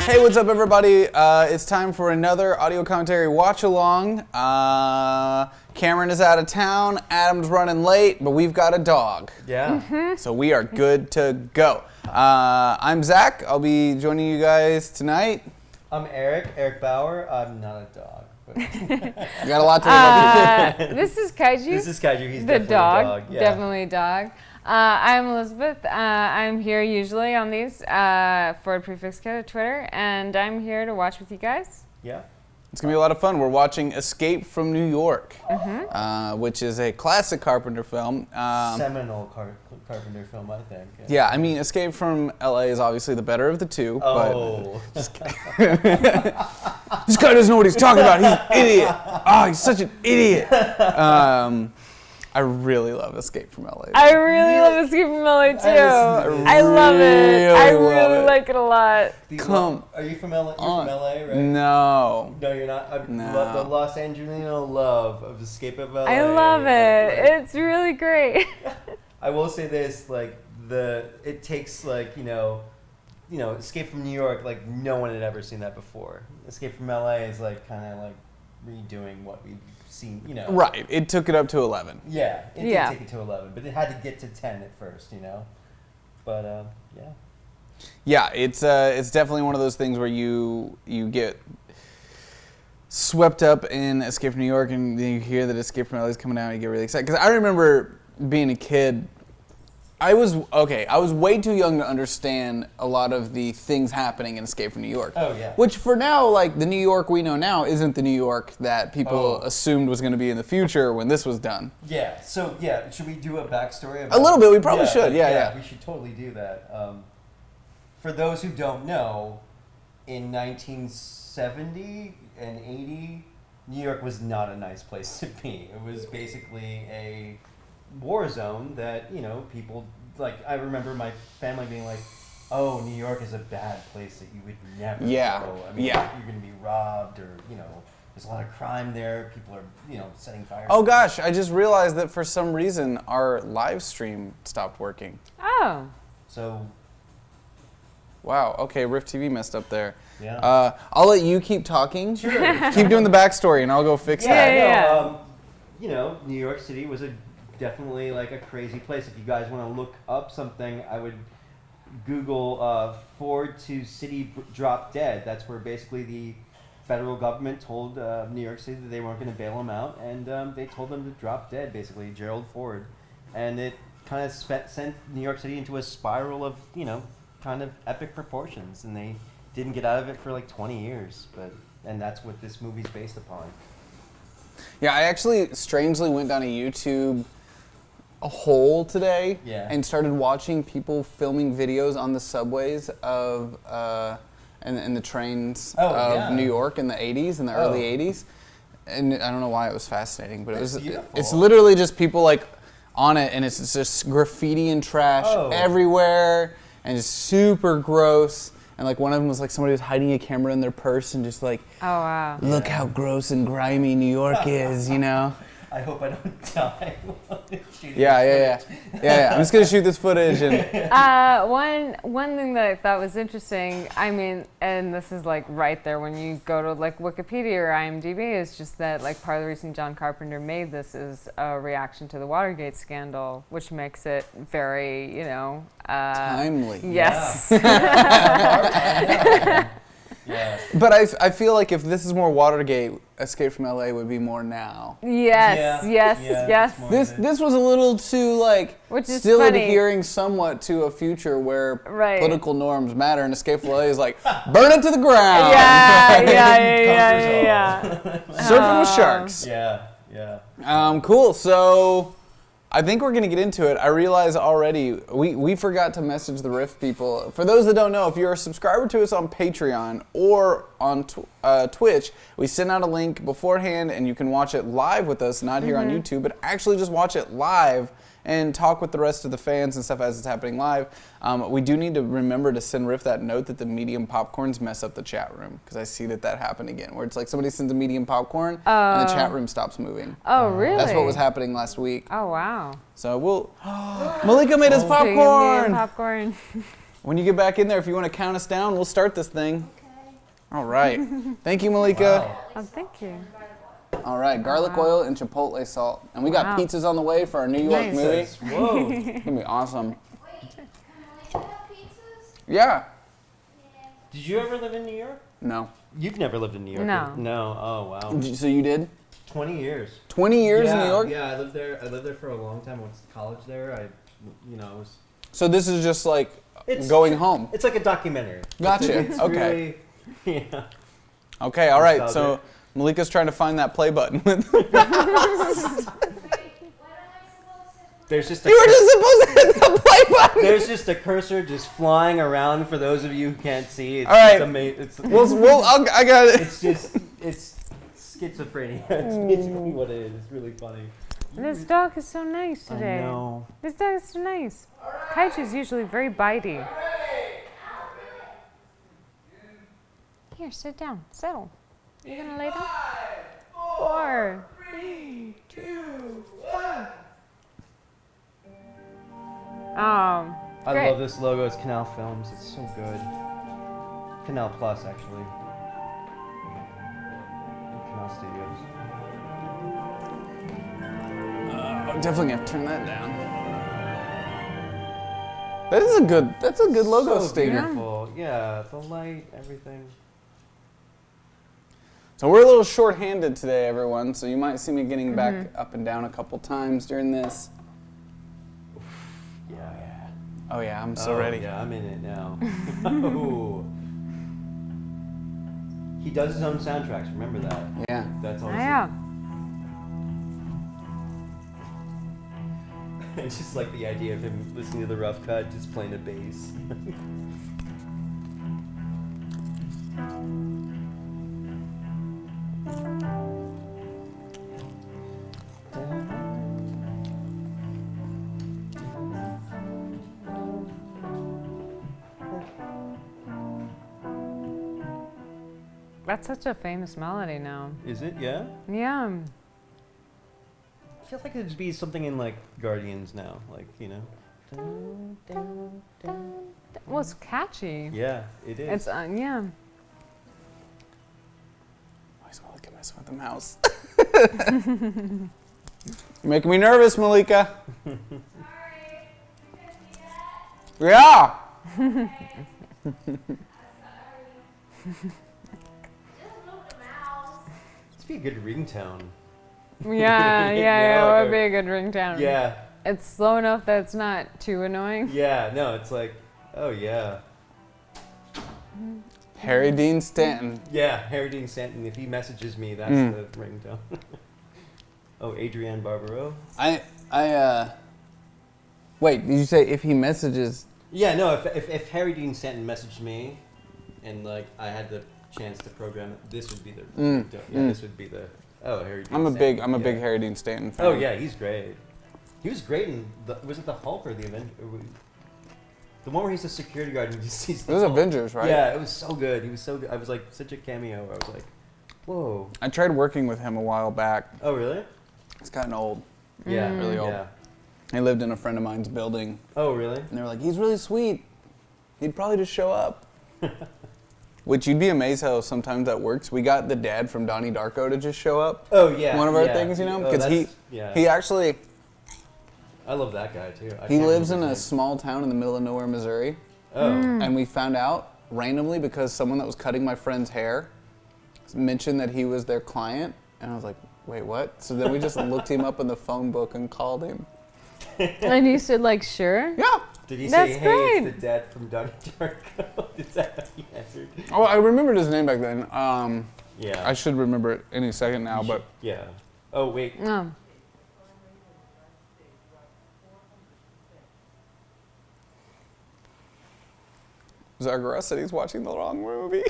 Hey, what's up, everybody? It's time for another audio commentary watch-along. Cameron is out of town, Adam's running late, but we've got a dog. Yeah. So we are good to go. I'm Zach. I'll be joining you guys tonight. I'm Eric Bauer. I'm not a dog. But You got a lot to live up to. This is Kaiju. This is Kaiju. He's the definitely dog. a dog. Yeah. Definitely a dog. I'm Elizabeth. I'm here usually on these for Prefix Code Twitter, and I'm here to watch with you guys. Yeah. It's going to be a lot of fun. We're watching Escape from New York, which is a classic Carpenter film. Seminal Carpenter film, I think. Yeah, I mean, Escape from LA is obviously the better of the two. Oh. But this guy doesn't know what he's talking about. He's an idiot. Oh, he's such an idiot. I really love Escape from LA. I really love Escape from LA too. I love it. I really like it a lot. Are you from LA? You're from LA, right? No. No, you're not. No. The Los Angelino love of Escape of LA. I love it. It's really great. I will say this, it takes Escape from New York, like no one had ever seen that before. Escape from LA is kind of redoing what we've seen, Right, it took it up to 11. Yeah, it did take it to 11, but it had to get to 10 at first, But yeah. Yeah, it's definitely one of those things where you get swept up in Escape from New York, and then you hear that Escape from LA is coming out, and you get really excited. Because I remember being a kid. I was way too young to understand a lot of the things happening in Escape from New York. Oh, yeah. Which for now, the New York we know now isn't the New York that people assumed was going to be in the future when this was done. Yeah, so, should we do a backstory? A little bit, we probably should, yeah. We should totally do that. For those who don't know, in 1970 and 80, New York was not a nice place to be. It was basically a war zone that, people, I remember my family being like, oh, New York is a bad place that you would never go. I mean, you're going to be robbed or, there's a lot of crime there. People are, setting fires. Oh gosh, I just realized that for some reason our live stream stopped working. Oh. So. Wow, okay, Rift TV messed up there. Yeah. I'll let you keep talking. Sure. Keep doing the backstory and I'll go fix that. New York City was definitely a crazy place. If you guys want to look up something, I would Google Ford to City Drop Dead. That's where basically the federal government told New York City that they weren't going to bail them out, and they told them to drop dead, basically, Gerald Ford. And it kind of sent New York City into a spiral of, kind of epic proportions, and they didn't get out of it for 20 years, and that's what this movie's based upon. Yeah, I actually strangely went down a YouTube hole today and started watching people filming videos on the subways of and the trains of New York in the 80s, in the early 80s. And I don't know why it was fascinating, but it's literally just people on it, and it's just graffiti and trash everywhere, and it's super gross. And one of them was somebody was hiding a camera in their purse and just oh wow, look how gross and grimy New York is, I hope I don't die. Yeah. I'm just gonna shoot this footage and. One thing that I thought was interesting, I mean, and this is right there when you go to Wikipedia or IMDb, is just that part of the reason John Carpenter made this is a reaction to the Watergate scandal, which makes it very, timely. Yes. Yeah. But I feel if this is more Watergate, Escape from LA would be more now. Yes. This was a little too which is still funny. adhering somewhat to a future where political norms matter, and Escape from LA is burn it to the ground. Yeah. Surfing with sharks. Yeah. Cool. So I think we're going to get into it. I realize already we forgot to message the Rift people. For those that don't know, if you're a subscriber to us on Patreon or on Twitch, we send out a link beforehand, and you can watch it live with us, not here on YouTube, but actually just watch it live and talk with the rest of the fans and stuff as it's happening live. We do need to remember to send Riff that note that the medium popcorns mess up the chat room, because I see that happened again, where it's somebody sends a medium popcorn and the chat room stops moving. Oh, really? That's what was happening last week. Oh, wow. So Malika made us popcorn. Popcorn. When you get back in there, if you want to count us down, we'll start this thing. Okay. All right. Thank you, Malika. Wow. Oh, thank you. All right, garlic oil and chipotle salt. And we got Wow. pizzas on the way for our New York Nice. movie. Whoa. It's going to be awesome. Wait, can Malika have pizzas? Yeah. Did you ever live in New York? No. You've never lived in New York? No. No. Oh, wow. So you did? 20 years. 20 years in New York? Yeah, I lived there for a long time. I went to college there. I was. So this is just like It's going home. It's like a documentary. Gotcha. It's Okay. Really, yeah. Okay, all right. Nostalgic. So Malika's trying to find that play button. Wait, what am I supposed to There's just a You were just supposed to hit the play button. There's just a cursor just flying around for those of you who can't see. It's, All right. It's amazing. I got it. It's schizophrenia. It's basically what it is. It's really funny. This dog is so nice today. I know. This dog is so nice. Kaiju's usually very bitey. Here, sit down. Settle. You gonna lay down? 4, 3, 2, 1. I Great. love this logo. It's Canal Films. It's so good. Canal Plus, actually. Canal Studios. I'm definitely gonna turn that down. That's a good logo So sticker. beautiful. Yeah, the light, everything. So we're a little short-handed today, everyone. So you might see me getting back up and down a couple times during this. Yeah. Oh yeah, I'm so ready. Yeah, I'm in it now. Oh. He does his own soundtracks. Remember that. Yeah. That's always. Yeah. It's just like the idea of him listening to the rough cut, just playing a bass. That's such a famous melody now. Is it? Yeah. Yeah. I feel like it'd be something in like Guardians now, like you know. Dun, dun, dun. Well, it's catchy. Yeah, it is. It's yeah. Why is Malika messing with the mouse? You're making me nervous, Malika. Yeah. It'd be a good ringtone. Yeah, yeah, like it would be a good ringtone. Yeah, It's slow enough that it's not too annoying. yeah. No, it's like, oh yeah, Harry Dean Stanton. yeah. Harry Dean Stanton. If he messages me, that's the ringtone. Oh, Adrienne Barbeau. Wait, did you say if he messages? Yeah, no. If Harry Dean Stanton messaged me, and like I had the chance to program it, this would be the ringtone. Yeah, this would be the. Oh, Harry Dean I'm a Stanton. big Yeah. Harry Dean Stanton fan. Oh yeah, he's great. He was great in was it the Hulk or the Avenger? The one where he's a security guard and he sees It the was Hulk. Avengers, right? Yeah, it was so good. He was so good. I was like such a cameo. I was like, whoa. I tried working with him a while back. Oh really? He's gotten old. Yeah, Really old. Yeah. He lived in a friend of mine's building, Oh really? and they were like, "He's really sweet. He'd probably just show up." Which you'd be amazed how sometimes that works. We got the dad from Donnie Darko to just show up. Oh yeah. One of our yeah. things, you know, Oh, because yeah. he actually I love that guy too. he lives in a small town in the middle of nowhere, Missouri, Oh. and we found out randomly because someone that was cutting my friend's hair mentioned that he was their client, and I was like, "Wait, what?" So then we just looked him up in the phone book and called him. And you said like, sure. Yeah. Did he That's say, "Hey, great. it's the dad from Donnie Darko"? Is that how he answered? Oh, I remembered his name back then. Yeah. I should remember it any second now, but Yeah. Oh wait. No. Zargara said he's watching the wrong movie.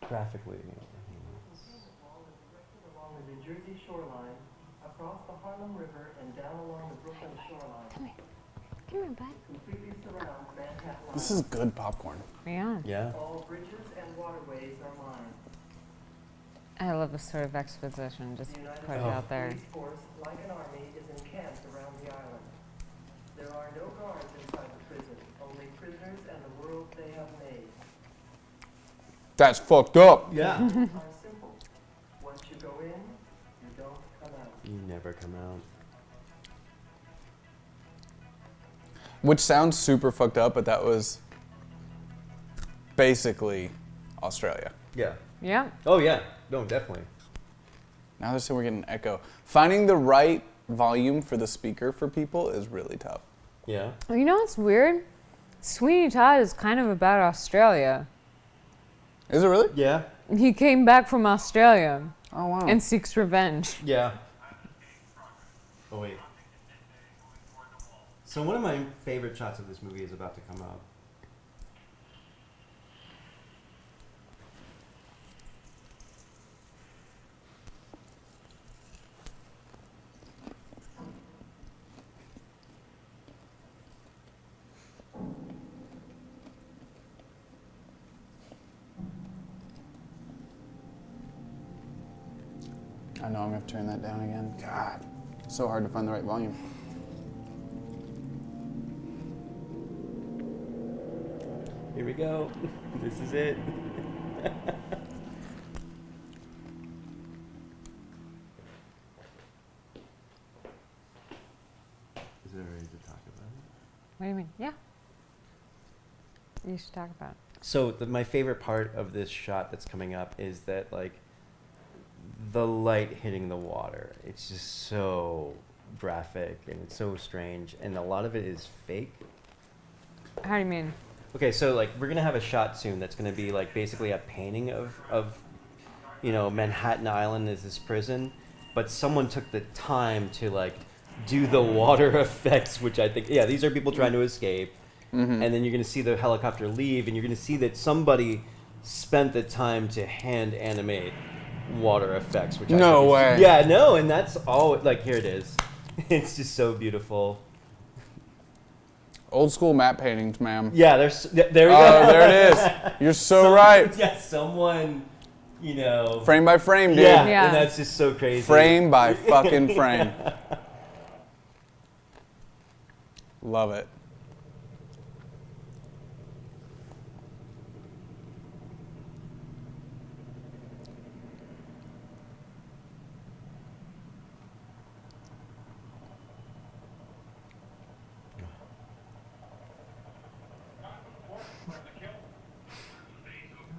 Graphically. Along the New Jersey shoreline, across the Harlem River, and down along the Brooklyn shoreline, Come here, bud. completely surrounds Manhattan This is good popcorn. Yeah. Yeah. All bridges and waterways are mine. I love this sort of exposition. Just The United put it Oh. out there. Police force, like an army, is encamped around the island. There are no guards inside the prison, only prisoners and the world they have made. That's fucked up. Yeah. Rules are simple. Once you go in, you don't come out. You never come out. Which sounds super fucked up, but that was basically Australia. Yeah. Yeah. Oh yeah. No, definitely. Now they're saying we're getting an echo. Finding the right volume for the speaker for people is really tough. Yeah. You know what's weird? Sweeney Todd is kind of about Australia. Is it really? Yeah. He came back from Australia Oh, wow. and seeks revenge. Yeah. Oh wait. So one of my favorite shots of this movie is about to come out. I know I'm going to have to turn that down again. God, so hard to find the right volume. Here we go. This is it. Is it ready to talk about it? What do you mean? Yeah. You should talk about it. So my favorite part of this shot that's coming up is that like the light hitting the water. It's just so graphic and it's so strange, and a lot of it is fake. How do you mean? Okay, so like we're gonna have a shot soon that's gonna be like basically a painting of Manhattan Island as this prison, but someone took the time to like do the water effects, which I think these are people trying to escape, and then you're gonna see the helicopter leave, and you're gonna see that somebody spent the time to hand animate water effects, which No way. Yeah, no, and that's all. Like here it is. It's just so beautiful. Old school matte paintings, ma'am. Yeah, there we go. Oh, there it is. You're so right. Yeah, someone, Frame by frame, dude. Yeah, Yeah. and that's just so crazy. Frame by fucking frame. Love it.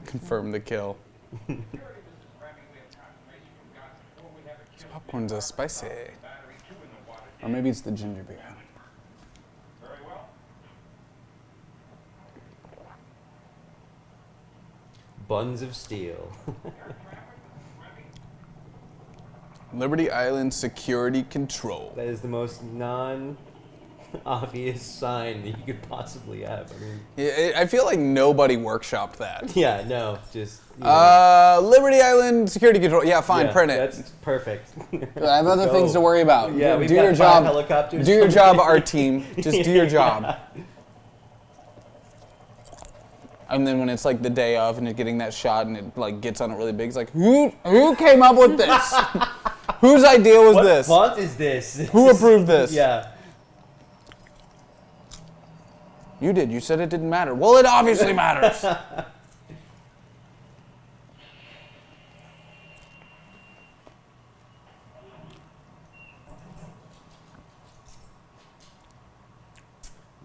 Confirm the kill. This popcorn's a spicy. Or maybe it's the ginger beer. Buns of steel. Liberty Island Security Control. That is the most non-obvious sign that you could possibly have. I mean, I feel like nobody workshopped that. yeah, no, just. Liberty Island Security Control. Yeah, fine, print it. That's perfect. I have other things to worry about. Yeah, we've do got your 5 job. helicopters. Do your job, our team. Just do your job. And then when it's like the day of and you're getting that shot and it like gets on it really big, it's like, who came up with this? Whose idea was What this? font is this? Who approved this? Yeah. You did. You said it didn't matter. Well, it obviously matters.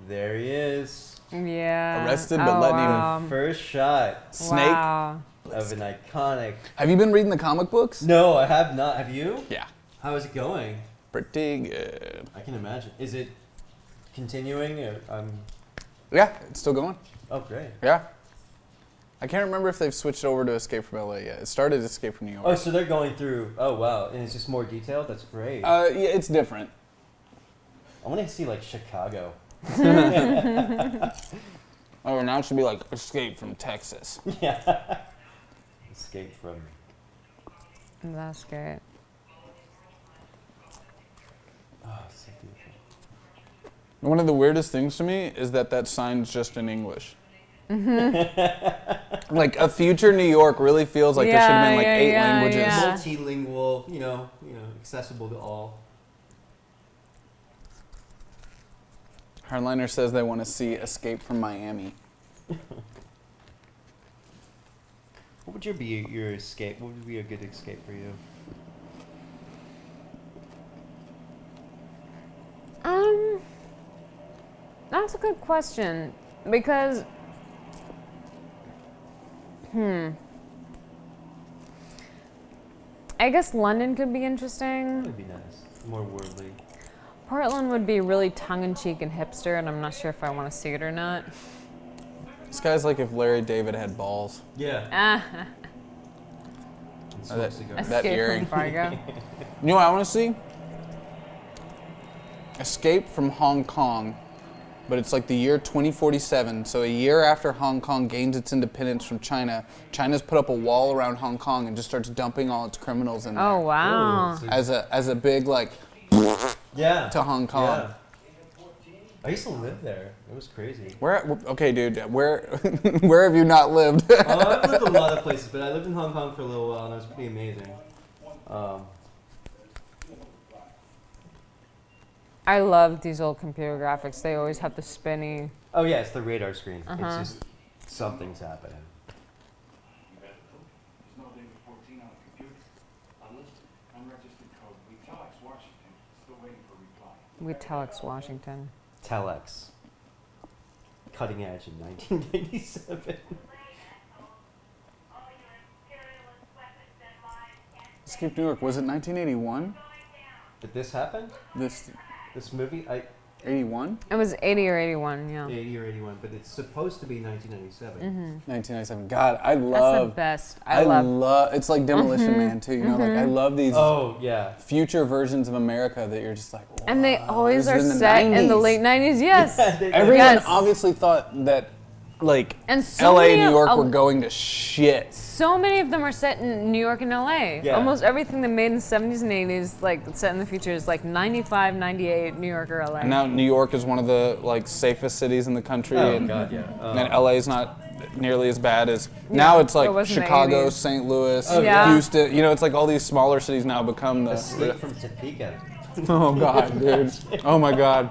There he is. Yeah. Arrested, but letting him- First shot Snake. Wow. of an iconic. Have you been reading the comic books? No, I have not. Have you? Yeah. How is it going? Pretty good. I can imagine. Is it continuing? Yeah, it's still going. Oh, great. Yeah. I can't remember if they've switched over to Escape from LA yet. It started Escape from New York. Oh, so they're going through. Oh, wow. And it's just more detailed? That's great. Yeah, it's different. I want to see, like, Chicago. Oh, now it should be like Escape from Texas. Yeah. Escape from. That's great. Oh, so beautiful. One of the weirdest things to me is that sign's just in English. Like a future New York really feels like there should have been like 8 languages. Yeah. Multilingual, you know, accessible to all. Hardliner says they want to see Escape from Miami. What would your escape? What would be a good escape for you? That's a good question because, I guess London could be interesting. That'd be nice. More worldly. Portland would be really tongue-in-cheek and hipster, and I'm not sure if I want to see it or not. This guy's like if Larry David had balls. Yeah. And smoke that- cigars. That Escape earring. from Fargo. You know what I want to see? Escape from Hong Kong, but it's like the year 2047, so a year after Hong Kong gains its independence from China. China's put up a wall around Hong Kong and just starts dumping all its criminals in there. Oh wow! Ooh, so- As a big like yeah. to Hong Kong. Yeah. I used to live there. It was crazy. Where? Okay, dude. Where? Where have you not lived? I've lived a lot of places, but I lived in Hong Kong for a little while, and it was pretty amazing. I love these old computer graphics. They always have the spinny. Oh yeah, it's the radar screen. Uh-huh. It's just something's happening. There's no David 14 on the computer. Unlisted, unregistered code. We telex Washington. Still waiting for reply. We telex Washington. Telex. Cutting edge in 1997. Escape New York. Was it 1981? Did this happen? This movie? 81? It was 80 or 81. Yeah. 80 or 81, but it's supposed to be 1997. 1997. God, I That's the love. best. I love. love. It's like Demolition Man too. You know, like I love these Oh, yeah. future versions of America that you're just like. And they wow, always this are is in the set in the 90s. late 90s. Yes. Everyone Yes. obviously thought that, like, And so LA many and New of- York a- were going to shit. So many of them are set in New York and LA. Yeah. Almost everything they made in the 70s and 80s, like set in the future, is like 95, 98, New York or LA. And now New York is one of the like safest cities in the country, Oh, and, God, yeah. and LA is not nearly as bad as now. It's like it was in the Chicago, 80s. St. Louis, Oh, yeah. Houston. You know, it's like all these smaller cities now become the. Escape from Topeka. Oh God, dude! Oh my God!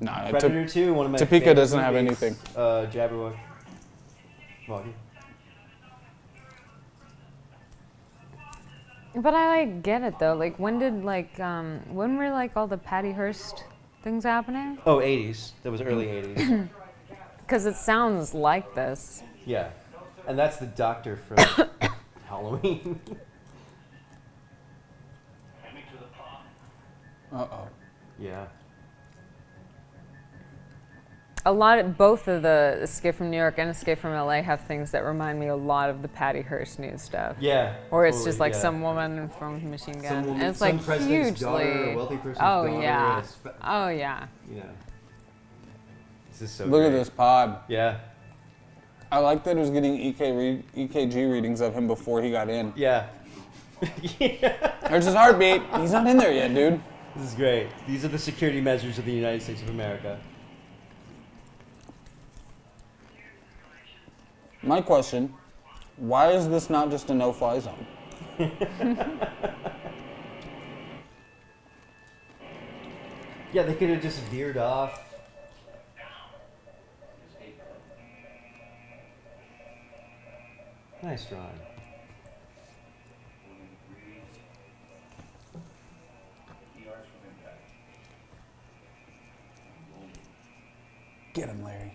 Nah, Predator 2, one of my Topeka favorite doesn't have movies. anything. Jabberwock. Walkie. But I like get it though. Like when did when were like all the Patty Hearst things happening? Oh, 80s. That was early 80s. Because it sounds like this. Yeah. And that's the doctor from Halloween. Uh-oh. Yeah. Both of the Escape from New York and Escape from LA have things that remind me a lot of the Patty Hearst news stuff. Yeah. Or it's totally, just like yeah. some woman from Machine Gun. Some woman, and it's some like president's daughter, a hugely. wealthy person's Oh daughter. yeah. and it's Oh yeah. You know. This is so Look at great. this pod. Yeah. I like that it was getting EKG readings of him before he got in. Yeah. There's his heartbeat. He's not in there yet, dude. This is great. These are the security measures of the United States of America. My question, why is this not just a no-fly zone? Yeah, they could have just veered off. Nice drawing. Get him, Larry.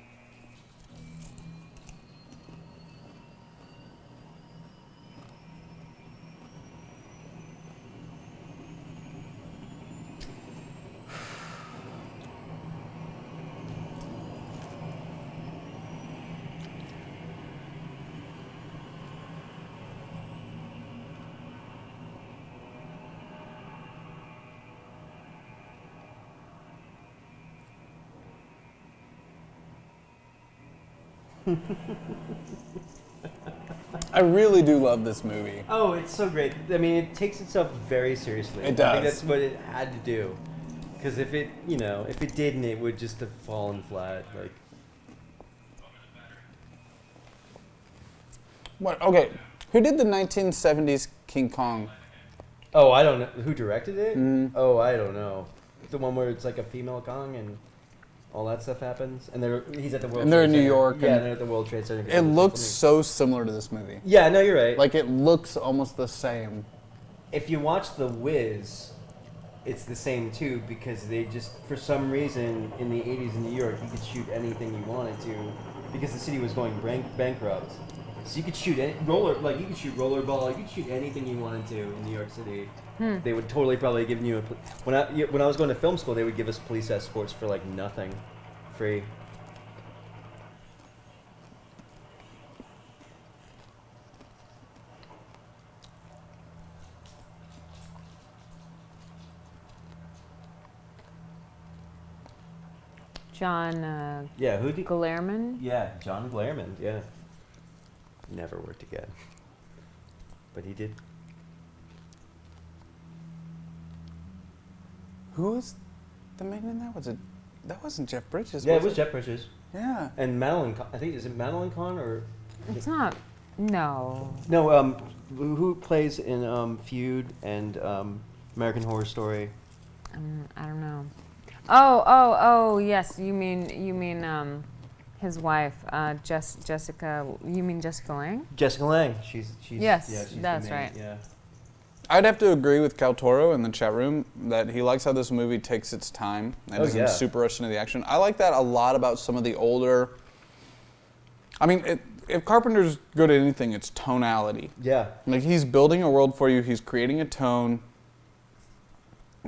I really do love this movie. Oh, it's so great. I mean, it takes itself very seriously. It I think does. that's what it had to do. Because if it, if it didn't, it would just have fallen flat. Like, What? Okay, who did the 1970s King Kong? Oh, I don't know. Who directed it? Mhm. Oh, I don't know. The one where it's like a female Kong and all that stuff happens, and he's at the World. And they're Trade in New Center. York, Yeah, and and they're at the World Trade Center. It looks so similar to this movie. Yeah, no, you're right. Like it looks almost the same. If you watch The Wiz, it's the same too, because they just, for some reason, in the 80s in New York, you could shoot anything you wanted to, because the city was going bankrupt. So you could shoot you could shoot rollerball, you could shoot anything you wanted to in New York City. They would totally probably give you when I was going to film school, they would give us police escorts for like nothing, free. John Yeah, who did? Guillermin. Yeah, John Guillermin. Yeah, never worked again, but he did. Who was the main in that? That wasn't Jeff Bridges? Yeah, it was Jeff Bridges Yeah. and Madeline. I think is it Madeline Kahn or It's not. No. no? Who plays in Feud and American Horror Story? I don't know. Oh, yes. You mean his wife, Jessica. You mean Jessica Lange? Jessica Lange. She's Yes, yeah, she's that's the main- right. Yeah. I'd have to agree with Cal Toro in the chat room that he likes how this movie takes its time and isn't yeah. super rushed into the action. I like that a lot about some of the older. I mean, if Carpenter's good at anything, it's tonality. Yeah. Like he's building a world for you. He's creating a tone.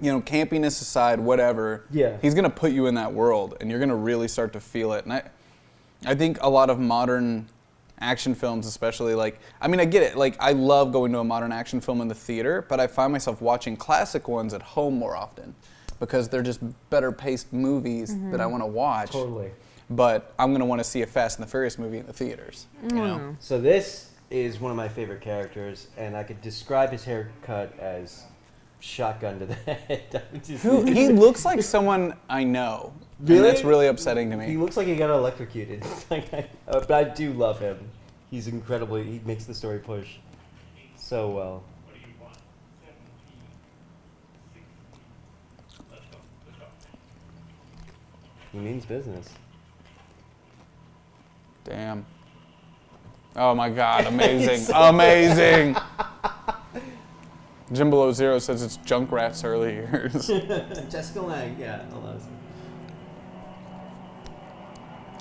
You know, campiness aside, whatever. Yeah. He's gonna put you in that world, and you're gonna really start to feel it. And I think a lot of modern action films, especially I get it. Like I love going to a modern action film in the theater, but I find myself watching classic ones at home more often because they're just better paced movies that I want to watch. Totally. But I'm gonna want to see a Fast and the Furious movie in the theaters. You know. So this is one of my favorite characters, and I could describe his haircut as shotgun to the head. He looks like someone I know. Really? And that's really upsetting to me. He looks like he got electrocuted. But I do love him. He's incredibly. He makes the story push so well. He means business. Damn. Oh my God, amazing. Amazing. Jim Below Zero says it's Junkrat's early years. Jessica Lange, yeah.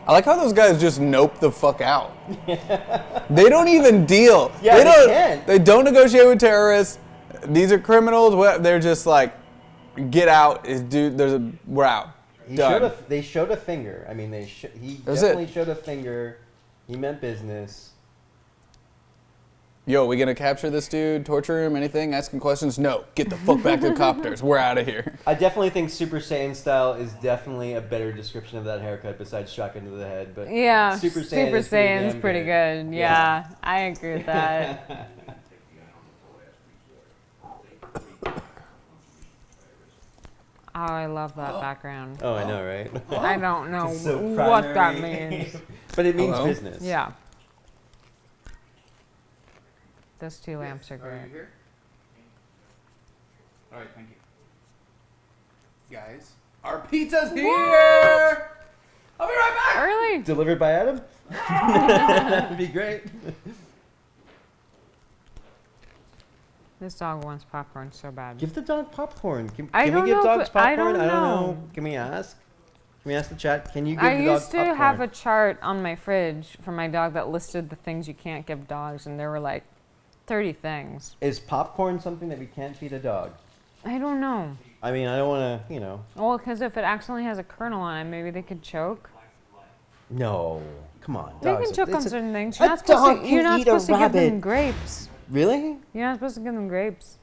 I like how those guys just nope the fuck out. They don't even deal. Yeah, they can't. They don't negotiate with terrorists. These are criminals. They're just like, get out. We're out. Done. They showed a finger. I mean, he That's definitely it. showed a finger. He meant business. Yo, we gonna capture this dude, torture him, anything, asking questions? No, get the fuck back to the copters. We're out of here. I definitely think Super Saiyan style is definitely a better description of that haircut besides shotgun to the head. But Yeah, Super Saiyan is Saiyan's damn pretty good. Yeah, I agree with that. Oh, I love that background. Oh, I know, right? I don't know It's so what that primary. means. But it means Hello? business. Yeah. Those two lamps are Are great. you here? All right, thank you. Guys, our pizza's here! I'll be right back! Early. Delivered by Adam? That'd be great. This dog wants popcorn so bad. Give the dog popcorn. Can I we don't give know dogs if- I popcorn? don't know. Can we ask? Can we ask the chat? Can you give I the dog used to popcorn? have a chart on my fridge for my dog that listed the things you can't give dogs, and there were like 30 things. Is popcorn something that we can't feed a dog? I don't know. I mean, I don't want to, Well, because if it accidentally has a kernel on it, maybe they could choke. No. Come on. They dogs can are- choke on it's a- certain things. a You're not supposed dog to, can you're not eat a supposed to give them rabbit. grapes. Really? You're not supposed to give them grapes.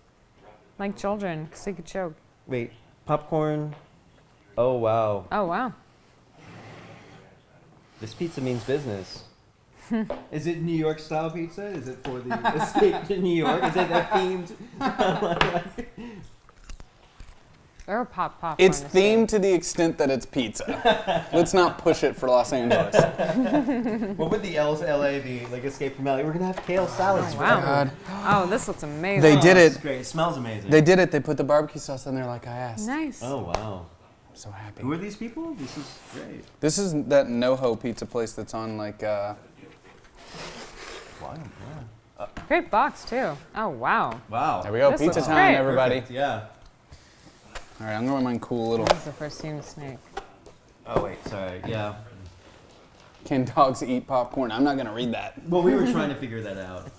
Like children, because they could choke. Wait, popcorn. Oh, wow. Oh, wow. This pizza means business. Is it New York style pizza? Is it for the escape to New York? Is it that themed? Or popcorn. It's is themed to the extent that it's pizza. Let's not push it for Los Angeles. What would the L's LA be? Like Escape from LA? We're gonna have kale salads. Oh, wow. God. Oh, this looks amazing. They did This is it. great. It smells amazing. They did it. They put the barbecue sauce in there like I asked. Nice. Oh wow. I'm so happy. Who are these people? This is great. This is that NoHo pizza place that's on like. Wow. Yeah. Great box too. Oh wow. Wow. There we go. This Pizza looks time, great. everybody. Perfect, yeah. All right, I'm going with mine cool little. This is the first human snake. Oh wait, sorry. Yeah. Can dogs eat popcorn? I'm not gonna read that. Well, we were trying to figure that out.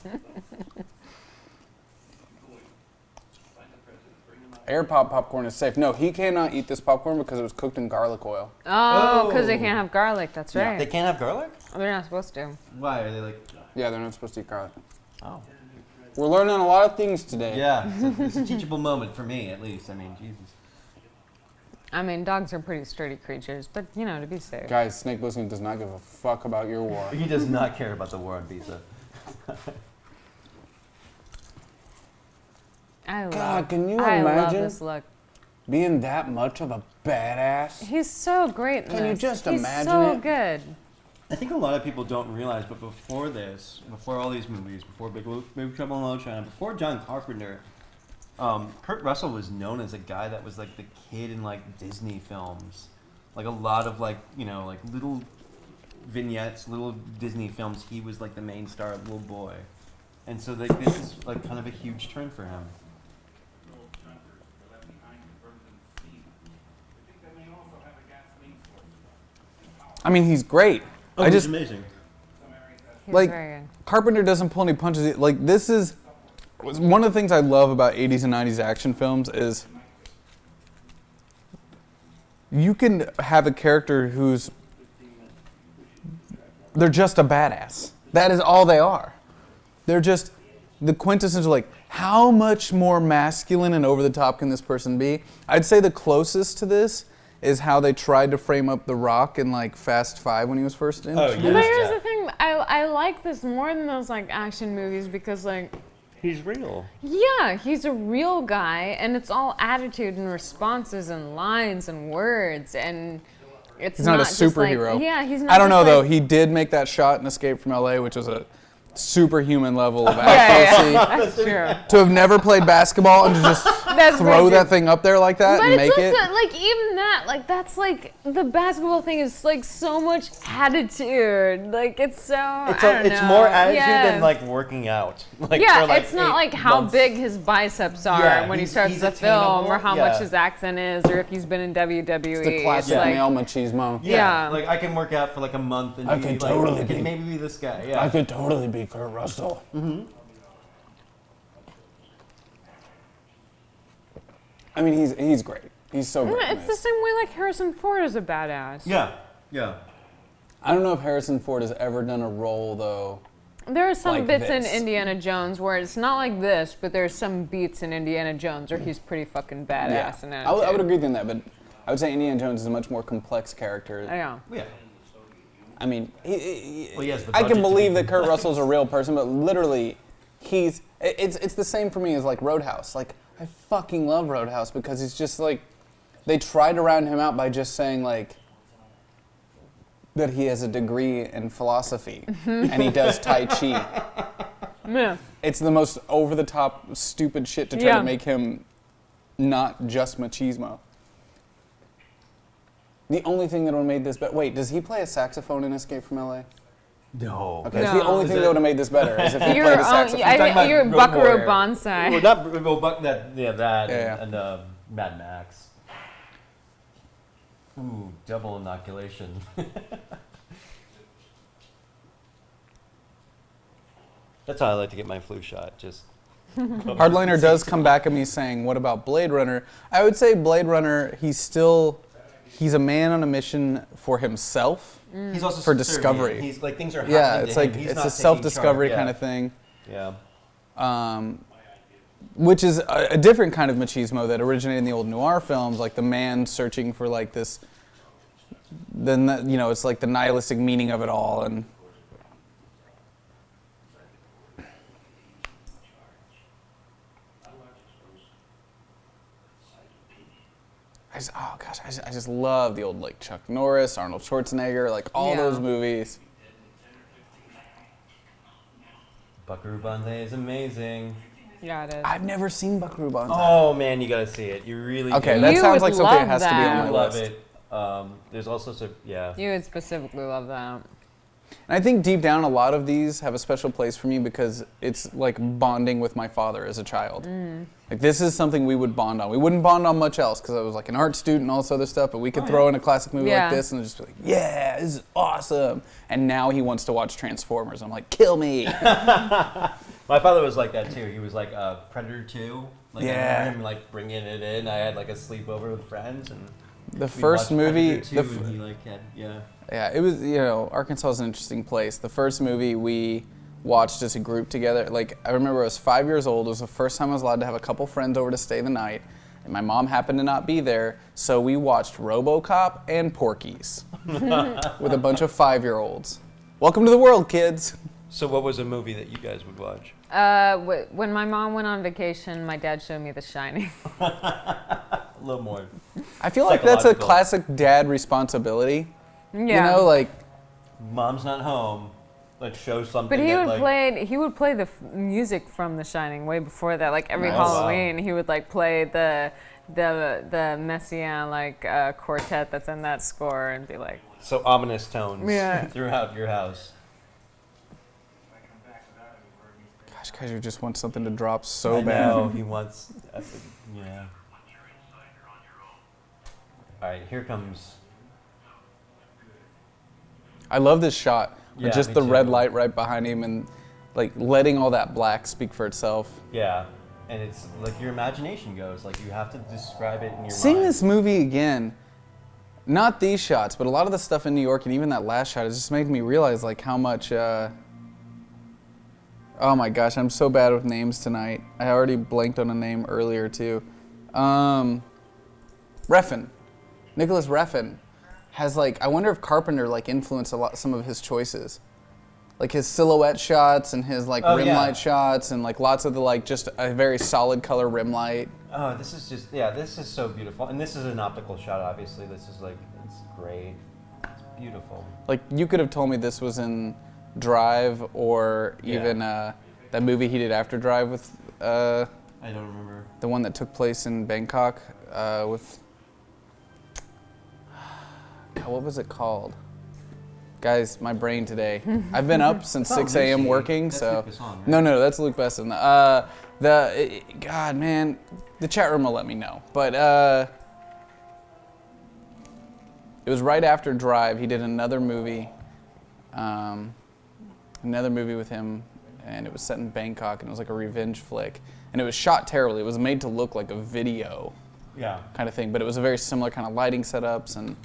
Air pop popcorn is safe. No, he cannot eat this popcorn because it was cooked in garlic oil. Oh, because they Oh. can't have garlic. That's right. They can't have garlic? They're not supposed to. Why are they like? Yeah, they're not supposed to eat garlic. Oh. We're learning a lot of things today. Yeah. It's a teachable moment for me, at least. I mean, Jesus. I mean, dogs are pretty sturdy creatures, but you know, to be safe. Guys, Snake Plissken does not give a fuck about your war. He does not care about the war on pizza. God, can you I love imagine this look. being that much of a badass? He's so great in Can you this. just He's imagine so it? good. I think a lot of people don't realize, but before this, before all these movies, before Big Trouble in Little China, before John Carpenter, Kurt Russell was known as a guy that was like the kid in like Disney films, like a lot of like like little vignettes, little Disney films. He was like the main star, little boy, and so like this is like kind of a huge turn for him. I mean, he's great. I just amazing. He's Like- very good. Carpenter doesn't pull any punches. Like this is one of the things I love about 80s and 90s action films is you can have a character who's they're just a badass. That is all they are. They're just the quintessential like how much more masculine and over the top can this person be? I'd say the closest to this is how they tried to frame up The Rock in like Fast 5 when he was first introduced. yeah. But here's the thing, I like this more than those like action movies because like He's real. yeah, he's a real guy and it's all attitude and responses and lines and words and it's He's not a just like- superhero. yeah, he's not. I don't know just though. like- He did make that shot in Escape from LA, which was a superhuman level of Yeah, accuracy. that's true. To have never played basketball and to just That's throw very that true. thing up there like that But and it's make it. also like even that, like that's like the basketball thing is like so much attitude. Like it's so It's I don't it's know. more attitude Yeah. than like working out. Like Yeah, for, like, it's not 8 like how months. big his biceps are Yeah, when he he's- starts he's the film, or attainable, how yeah. much his accent is, or if he's been in WWE. It's the classic Yeah. male machismo. Yeah. Like I can work out for like a month and I be can like, totally I be- can maybe be this guy. Yeah. I could totally be Kurt Russell. I mean, he's great. He's so great. in It's the this. same way like Harrison Ford is a badass. Yeah. Yeah. I don't know if Harrison Ford has ever done a role though. There are some Like bits in this. Indiana Jones where it's not like this, but there's some beats in Indiana Jones where he's pretty fucking badass in I would attitude. agree with you on that, but I would say Indiana Jones is a much more complex character. Yeah. Yeah. I mean, Well, he has the I budget can to believe be- that Kurt Russell's a real person, but literally, it's the same for me as like Roadhouse. Like I fucking love Roadhouse because he's just like, they tried to round him out by just saying like that he has a degree in philosophy and he does Tai Chi. Yeah. It's the most over the top stupid shit to try Yeah. to make him not just machismo. The only thing that would have made this better. Wait, does he play a saxophone in Escape from LA? No. Okay, it's the No. only Is thing it- that would have made this better is if he You're, played a saxophone. I talking think about you're Road Buckaroo Warrior. Banzai. Well, not well, that Yeah, yeah. and Mad Max. Ooh, double inoculation. That's how I like to get my flu shot. Just Hardliner does come back at me saying, what about Blade Runner? I would say Blade Runner, he's a man on a mission for himself. he's also For subservient. discovery. He's like things are happening Yeah, to it's him. like, He's it's not a taking self-discovery charge. kind of thing. Yeah. Which is a different kind of machismo that originated in the old noir films, like the man searching for like this, then it's like the nihilistic meaning of it all, and I just love the old like Chuck Norris, Arnold Schwarzenegger, like all Yeah. those movies. Buckaroo Banzai is amazing. Yeah, it is. I've never seen Buckaroo Banzai. Oh man, you gotta see it. You really Okay, do. that You sounds would like something that love has to be on that. my I love list. it. There's also some, yeah. You would specifically love that. And I think deep down, a lot of these have a special place for me because it's like bonding with my father as a child. Like this is something we would bond on. We wouldn't bond on much else because I was like an art student and all this other stuff, but we could throw in a classic movie Yeah. like this and just be like, yeah, this is awesome. And now he wants to watch Transformers. I'm like, kill me. My father was like that too. He was like Predator 2. Like I Yeah. remember him like bringing it in. I had like a sleepover with friends and The we first watched movie, Predator 2 and he like had, yeah. yeah, it was, you know, Arkansas is an interesting place. The first movie we watched as a group together, like I remember I was 5 years old. It was the first time I was allowed to have a couple friends over to stay the night. And my mom happened to not be there, so we watched RoboCop and Porky's with a bunch of 5-year-olds. Welcome to the world, kids. So what was a movie that you guys would watch? When my mom went on vacation, my dad showed me The Shining. A little more. I feel like that's a Psychological. classic classic dad responsibility. Yeah. You know, like, Mom's not home. Let's show something. But he that, would like, play the music from The Shining way before that. Like every Nice. Oh, wow. Halloween, he would like play the Messiaen quartet that's in that score and be like, so ominous tones Yeah. throughout your house. gosh, Kaiju just wants something to drop so I bad. know, he wants. Yeah. All right, here comes. I love this shot. Yeah, Just me the red too. light right behind him and like letting all that black speak for itself. Yeah, and it's like your imagination goes. Like you have to describe it in your Seeing mind. this movie again, not these shots, but a lot of the stuff in New York and even that last shot, it just made me realize like how much. Oh my gosh, I'm so bad with names tonight. I already blanked on a name earlier too. Refn, Nicholas Refn, has like I wonder if Carpenter like influenced some of his choices, like his silhouette shots and his like Oh, rim yeah. light shots and like lots of the like just a very solid color rim light. Oh, this is just this is so beautiful, and this is an optical shot. Obviously, this is like it's great. It's beautiful. Like you could have told me this was in Drive or even that movie he did after Drive with I don't remember. the one that took place in Bangkok with God, what was it called? Guys, my brain today. I've been up since It's not 6 a.m. Lucy. working, That's so Luke Besson, right? no, that's Luke Besson. God, man, the chat room will let me know, but it was right after Drive. He did another movie with him, and it was set in Bangkok, and it was like a revenge flick, and it was shot terribly. It was made to look like a video Yeah. kind of thing, but it was a very similar kind of lighting setups and.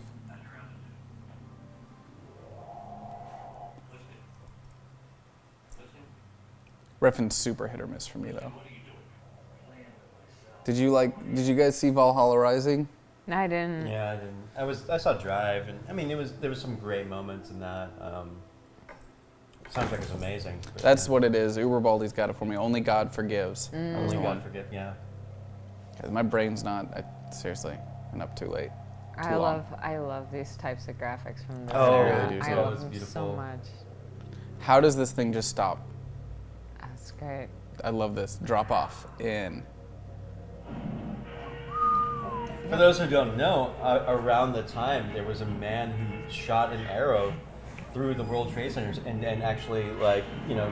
Refn's super hit or miss for me though. Did you guys see Valhalla Rising? I didn't. Yeah, I didn't. I saw Drive, and I mean, there was some great moments in that. Soundtrack is amazing. but That's yeah. what it is. Uber Baldy's got it for me. Only God Forgives. That was Only the God one. forget. Yeah. 'Cause my brain's not. Seriously, I'm up too late. I long. love these types of graphics from this Oh, era. really do, I too. love It's them beautiful. so much. How does this thing just stop? That's great. I love this. Drop off in. For those who don't know, around the time there was a man who shot an arrow through the World Trade Centers and actually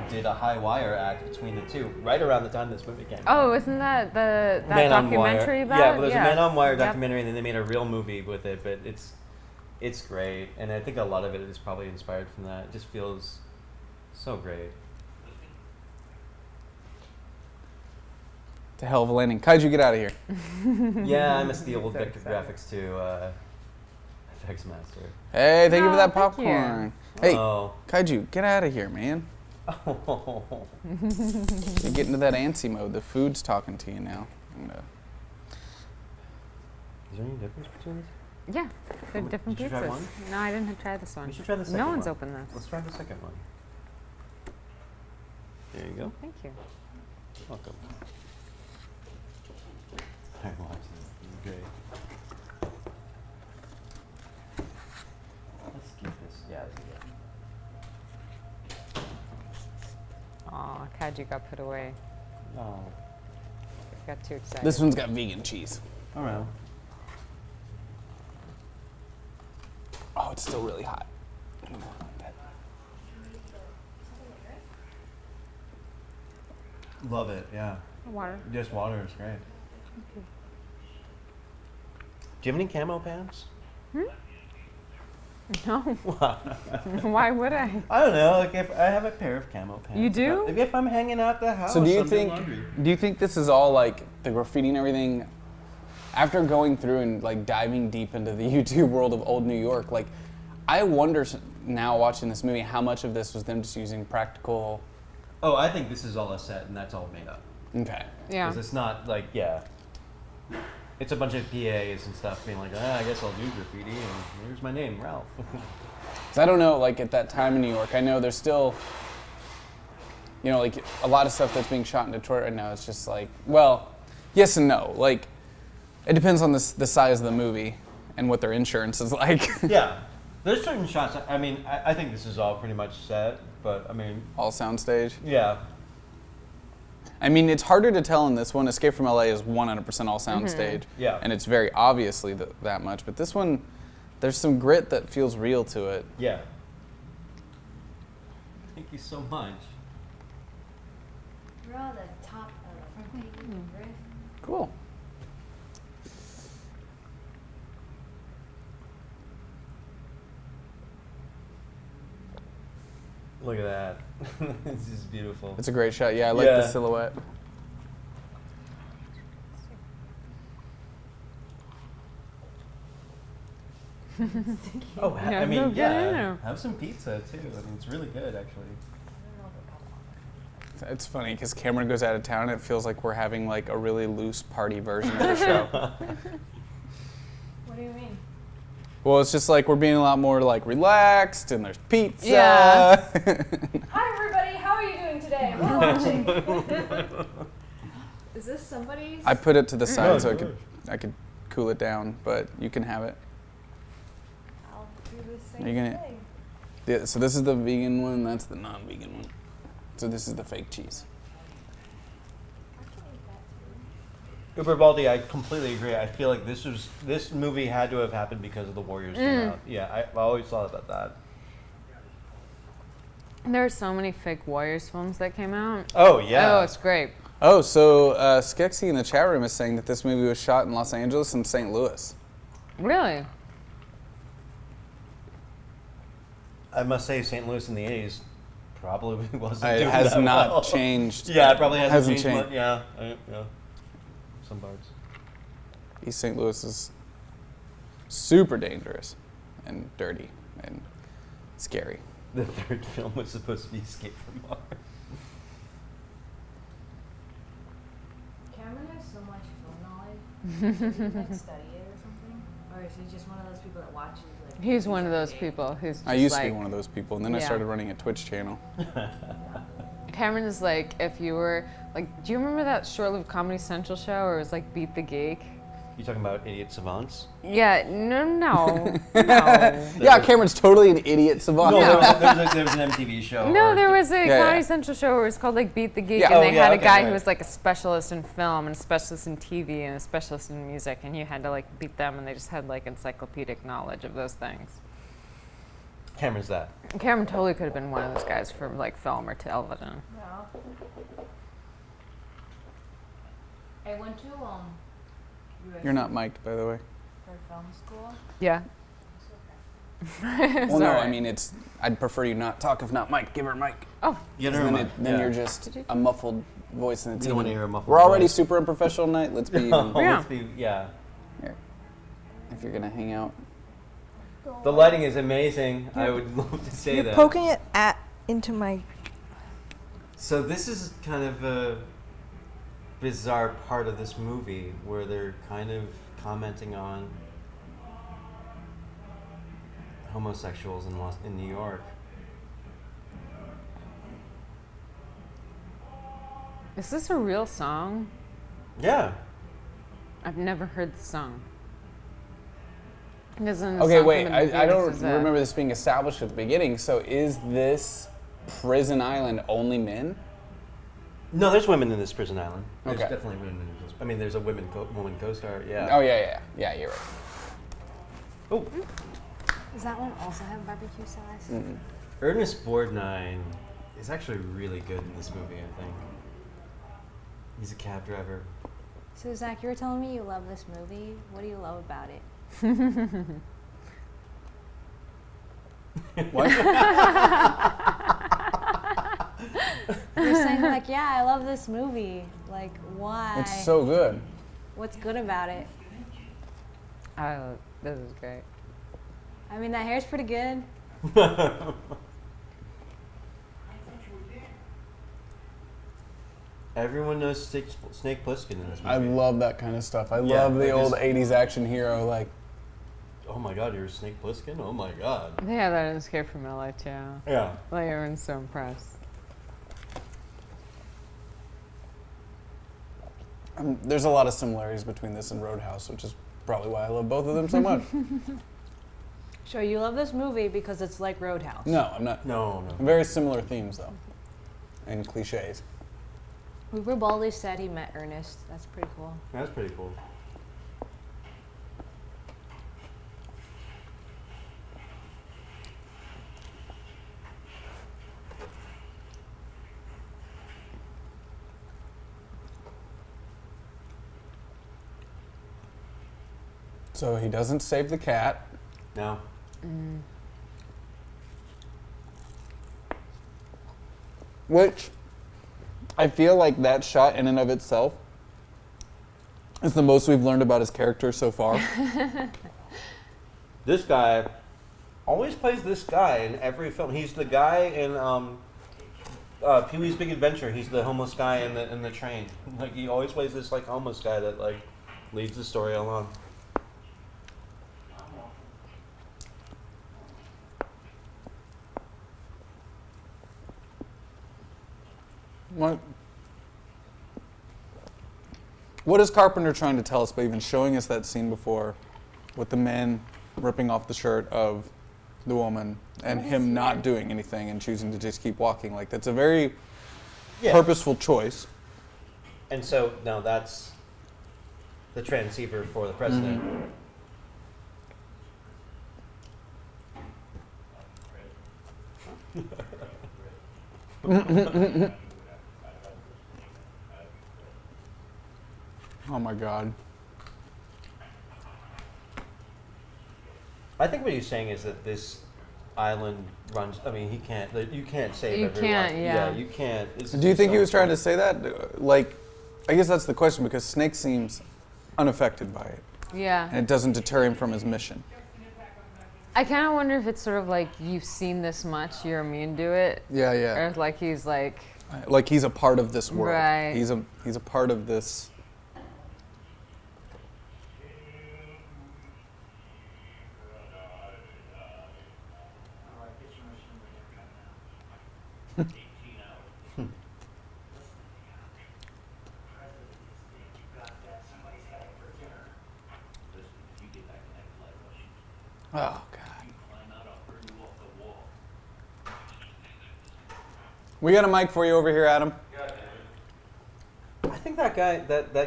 did a high wire act between the two right around the time this movie came out. Oh, isn't that that Man on documentary Wire. about Yeah, it? but there's a Man on Wire Yep. documentary, and then they made a real movie with it. But it's great, and I think a lot of it is probably inspired from that. It just feels so great. To hell of a landing. Kaiju, get out of here. Yeah, I miss the old So Vector excited. Graphics too. FX Master. Hey, thank you for Oh, that thank you. popcorn. Hey, Oh. Kaiju, get out of here, man. Oh. You're getting to that antsy mode. The food's talking to you now. I'm gonna. Is there any difference between these? Yeah, they're different Did you try pizzas. one? No, I didn't try this one. We should try the second No one. one's opened this. Let's try the second one. There you go. Thank you. Welcome. Alright, watch this. This is great. Aw, Kaji got put away. Oh, Got too excited. This one's got vegan cheese. all right. Oh, it's still really hot. Love it. Yeah. Water. Just water is great. Do you have any camo pants? No. Why would I? I don't know. Like if I have a pair of camo pants. You do? If I'm hanging out the house. So do you I'm doing think laundry. this is all like the graffiti and everything? After going through and like diving deep into the YouTube world of old New York, like I wonder now watching this movie how much of this was them just using practical. Oh, I think this is all a set and that's all made up. Okay. Yeah. Because it's not like it's a bunch of PAs and stuff being like, I guess I'll do graffiti and here's my name, Ralph. 'Cause I don't know, like at that time in New York, I know there's still, you know, like a lot of stuff that's being shot in Detroit right now. It's just like, well, yes and no. Like, it depends on the size of the movie and what their insurance is like. Yeah. There's certain shots. I mean, I think this is all pretty much set, but I mean, All soundstage. yeah. I mean, it's harder to tell in this one. Escape from LA is 100% all soundstage. Yeah. And it's very obviously that much. But this one, there's some grit that feels real to it. Yeah. Thank you so much. We're on the top of the roof. Cool. Look at that. This is beautiful. It's a great shot. Yeah, I like Yeah. the silhouette. Oh, Yeah, I mean, no, get in yeah. there. Have some pizza too. I mean, it's really good actually. It's funny because Cameron goes out of town and it feels like we're having like a really loose party version of the show. What do you mean? Well, it's just like we're being a lot more like relaxed and there's pizza. Yeah. Hi everybody, how are you doing today? We're watching. Is this somebody's? I put it to the side No, so good. I could cool it down, but you can have it. I'll do the same Are you gonna- thing. Yeah, so this is the vegan one, that's the non-vegan one. So this is the fake cheese. I can eat that too. Uber Baldi, I completely agree. I feel like this movie had to have happened because of the Warriors came out. Yeah, I always thought about that. There are so many fake Warriors films that came out. Oh yeah. Oh, it's great. Oh, so Skexy in the chat room is saying that this movie was shot in Los Angeles and St. Louis. Really? I must say, St. Louis in the '80s probably wasn't It doing has that not well. changed. Yeah, it probably hasn't changed. changed. Much. Yeah, yeah. Some parts. East St. Louis is super dangerous and dirty and scary. The third film was supposed to be Escape from Mars. Cameron has so much film knowledge. Does he like study it or something? Or is he just one of those people that watches like? He's one of those people who's just I used to like, be one of those people, and then I Yeah. started running a Twitch channel. Cameron is like, if you were, like, do you remember that short-lived Comedy Central show where it was like Beat the Geek? You talking about Idiot Savants? Yeah, no. Yeah, Cameron's totally an idiot savant. No, there was an MTV show. No, or- there was a Yeah, Comedy yeah. Central show where it was called like Beat the Geek, Yeah. and Oh, they yeah, had a okay, guy right. who was like a specialist in film and a specialist in TV and a specialist in music, and you had to like beat them, and they just had like encyclopedic knowledge of those things. Cameron's that. And Cameron totally could have been one of those guys for like film or television. No. I went to USC You're not mic'd, by the way. for film school. Yeah. Well, no, I mean, I'd prefer you not talk if not mic'd. Give her a mic. Oh, You 'Cause know, then you're just a muffled voice in the You TV. don't wanna hear a muffled We're already voice. super unprofessional tonight. Let's be even. Yeah. Let's be, yeah. Here. If you're gonna hang out. The lighting is amazing. I would love to say You're that. poking it into my. So this is kind of a bizarre part of this movie where they're kind of commenting on homosexuals in New York. is this a real song? Yeah. I've never heard the song. Because in the Okay, song wait. from the movie, I don't this is remember this being established at the beginning. So is this prison island only men? No, there's women in this prison island. There's Okay. definitely women in this. I mean, there's a woman co-star. Yeah. Oh yeah. You're right. Oh, Does that one also have barbecue sauce? Ernest Borgnine is actually really good in this movie. I think he's a cab driver. So Zach, you were telling me you love this movie. What do you love about it? What? You're saying like, yeah, I love this movie. Like, why? It's so good. What's good about it? Oh, this is great. I mean, that hair's pretty good. Everyone knows Snake Plissken in this movie. I love that kind of stuff. I Yeah, love the like old this- '80s action hero. Like, Oh my God, you're Snake Plissken? Oh my God. They have that in Escape from LA too. Yeah. Like everyone's so impressed. there's a lot of similarities between this and Roadhouse, which is probably why I love both of them so much. Sure, you love this movie because it's like Roadhouse. No, I'm not. No. Very similar themes though, and cliches. Hooper Baldy said he met Ernest. That's pretty cool. That's pretty cool. So he doesn't save the cat. No. Which I feel like that shot in and of itself is the most we've learned about his character so far. This guy always plays this guy in every film. He's the guy in Pee-wee's Big Adventure. He's the homeless guy in the train. Like he always plays this like homeless guy that like leads the story along. What is Carpenter trying to tell us by even showing us that scene before with the man ripping off the shirt of the woman and him not doing anything and choosing to just keep walking? Like, that's a very purposeful choice. And so now that's the transceiver for the president. Oh my God. I think what he's saying is that this island runs. I mean, he can't. You can't save You everyone. can't, yeah. You can't. Do you think he was trying to say that? Like, I guess that's the question, because Snake seems unaffected by it. Yeah. And it doesn't deter him from his mission. I kind of wonder if it's sort of like you've seen this much, you're immune to it. Yeah, Or yeah. if like he's like, Like he's a part of this world. Right. He's a part of this. Oh God. We got a mic for you over here, Adam. I think that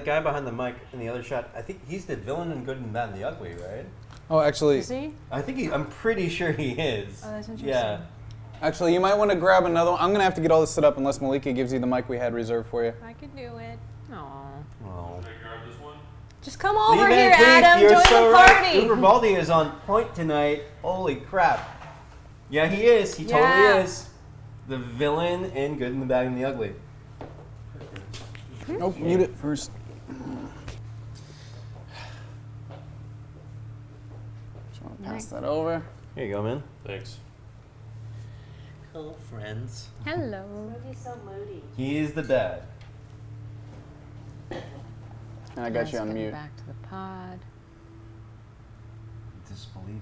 guy behind the mic in the other shot. I think he's the villain in Good and Bad and the Ugly, right? Oh, actually, You see? I'm pretty sure he is. Oh, that's interesting. Yeah. you might want to grab another one. I'm gonna have to get all this set up unless Malika gives you the mic we had reserved for you. I could do it. oh, Oh. Just come over Lee here, Van Cleef, Adam. you're Join so the right. party. Cooper Baldy is on point tonight. Holy crap. Yeah, he is. He Yeah. totally is. The villain in Good and the Bad and the Ugly. Nope, mute it first. Just want to pass that over. Here you go, man. Thanks. Hello, friends. hello. Movie's so moody. He is the bad. And I got Let's you on get mute. Back to the pod. Disbelief.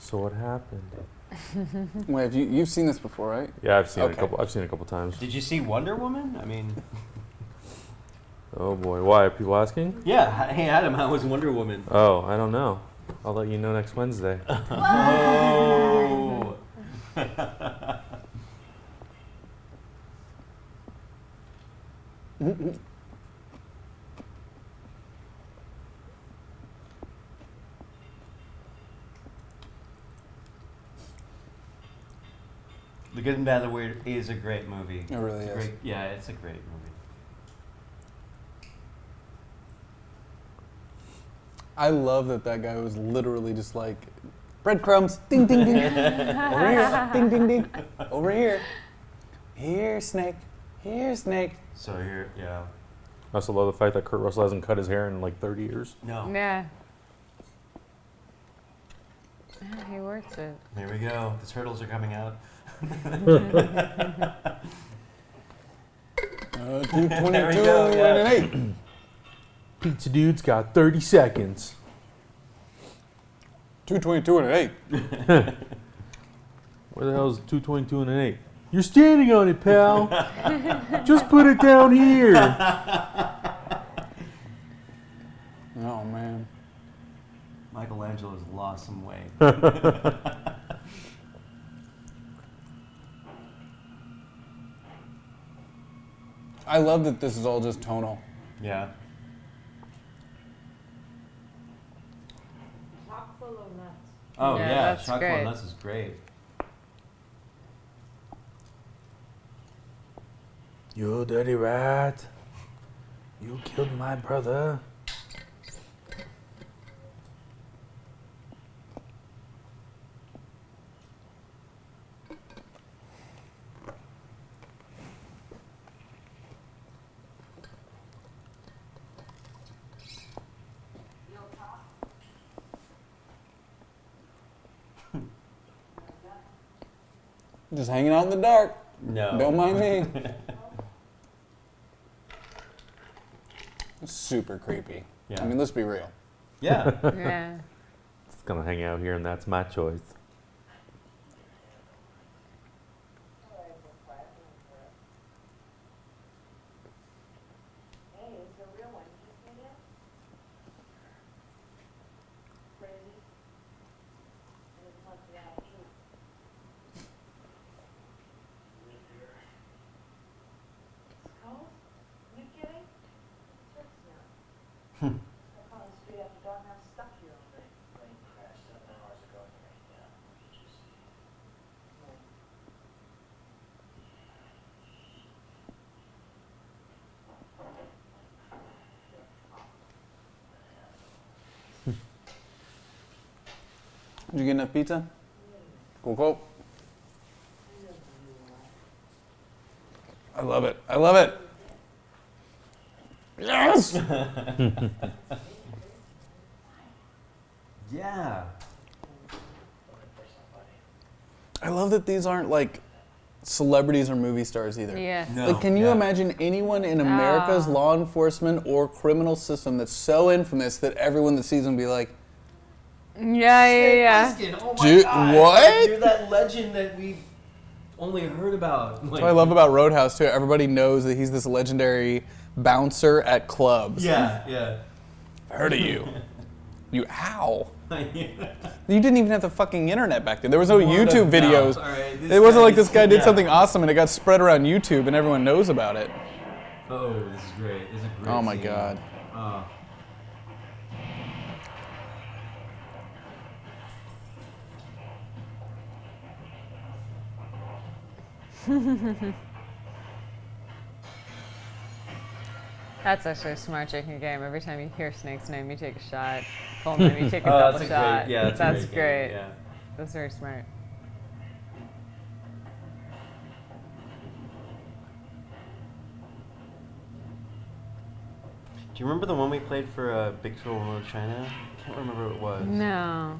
So what happened? Wait, have you've seen this before, right? Yeah, I've seen it Okay. a couple. I've seen it a couple times. Did you see Wonder Woman? I mean, Oh boy, why are people asking? yeah. Hey, Adam, how was Wonder Woman? Oh, I don't know. I'll let you know next Wednesday. Oh. The Good and Bad and the Weird is a great movie. It really It's a is. great, yeah, it's a great movie. I love that guy was literally just like, breadcrumbs, ding, ding, ding. Over here, ding, ding, ding. Over here. Here, snake. Here, snake. So here, yeah. I also love the fact that Kurt Russell hasn't cut his hair in like 30 years. No. Yeah. Yeah, he works it. Here we go. The turtles are coming out. 222 There we go, yeah. and an 8. Pizza Dude's got 30 seconds. 222 and an 8. Where the hell is 222 and an 8? You're standing on it, pal. Just put it down here. Oh, man. Michelangelo's lost some weight. I love that this is all just tonal. Yeah. Chock full of nuts. Oh Yeah, yeah, that's Chock full great. of nuts is great. You dirty rat. You killed my brother. Just hanging out in the dark. No. Don't mind me. Super creepy. Yeah. I mean, let's be real. Yeah. Yeah. It's gonna hang out here, and that's my choice. Hey, it's a real one. Did you see that? Crazy. And it's not the eye, too. Skulls? Are you kidding? Tricks now. I found the street after dark, now stuck here all day. Plane crashed 7 hours ago. Yeah, did you see? Did you get enough pizza? Cool, cool. I love it. I love it. Yes! Yeah. I love that these aren't like celebrities or movie stars either. Yeah. No. Like, can you yeah. imagine anyone in America's Ah. law enforcement or criminal system that's so infamous that everyone that sees them be like, Yeah. Oh my Dude, God. what? You're that legend that we only heard about. That's what I love about Roadhouse too. Everybody knows that he's this legendary bouncer at clubs. Yeah, yeah. I've heard of you. You ow. You didn't even have the fucking internet back then. There was no Word YouTube of videos. mouth. All right, this It wasn't like guy's- this guy did yeah. something awesome and it got spread around YouTube and everyone knows about it. Oh, this is great. This is a great Oh my scene. God. Oh. That's actually a smart chicken game. Every time you hear Snake's name, you take a shot. Full name, you take a Oh, double that's a shot. great. Yeah, that's a great. Game. Yeah. That's very smart. Do you remember the one we played for Big Trouble in Little China? I can't remember what it was. No.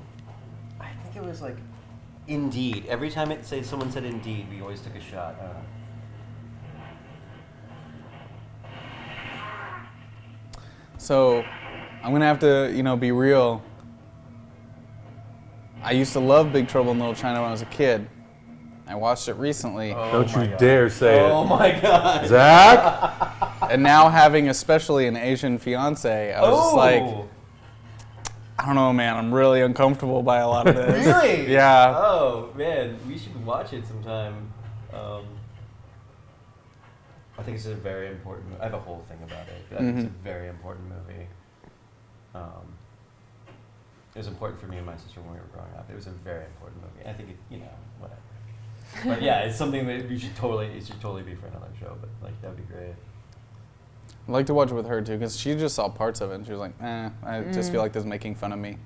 I think it was like Indeed. Every time someone said Indeed, we always took a shot. So I'm gonna have to, be real. I used to love Big Trouble in Little China when I was a kid. I watched it recently. Don't you dare say it. Oh my god. Zach? And now having especially an Asian fiance, I was just like, I don't know, man. I'm really uncomfortable by a lot of this. Really? Yeah. Oh man, we should watch it sometime. I think it's a very important. I have a whole thing about it. But I think it's a very important movie. It was important for me and my sister when we were growing up. It was a very important movie. I think it, whatever. But yeah, it's something that it should totally be for another show. But like that'd be great. I'd like to watch it with her too, because she just saw parts of it and she was like, I just feel like this is making fun of me.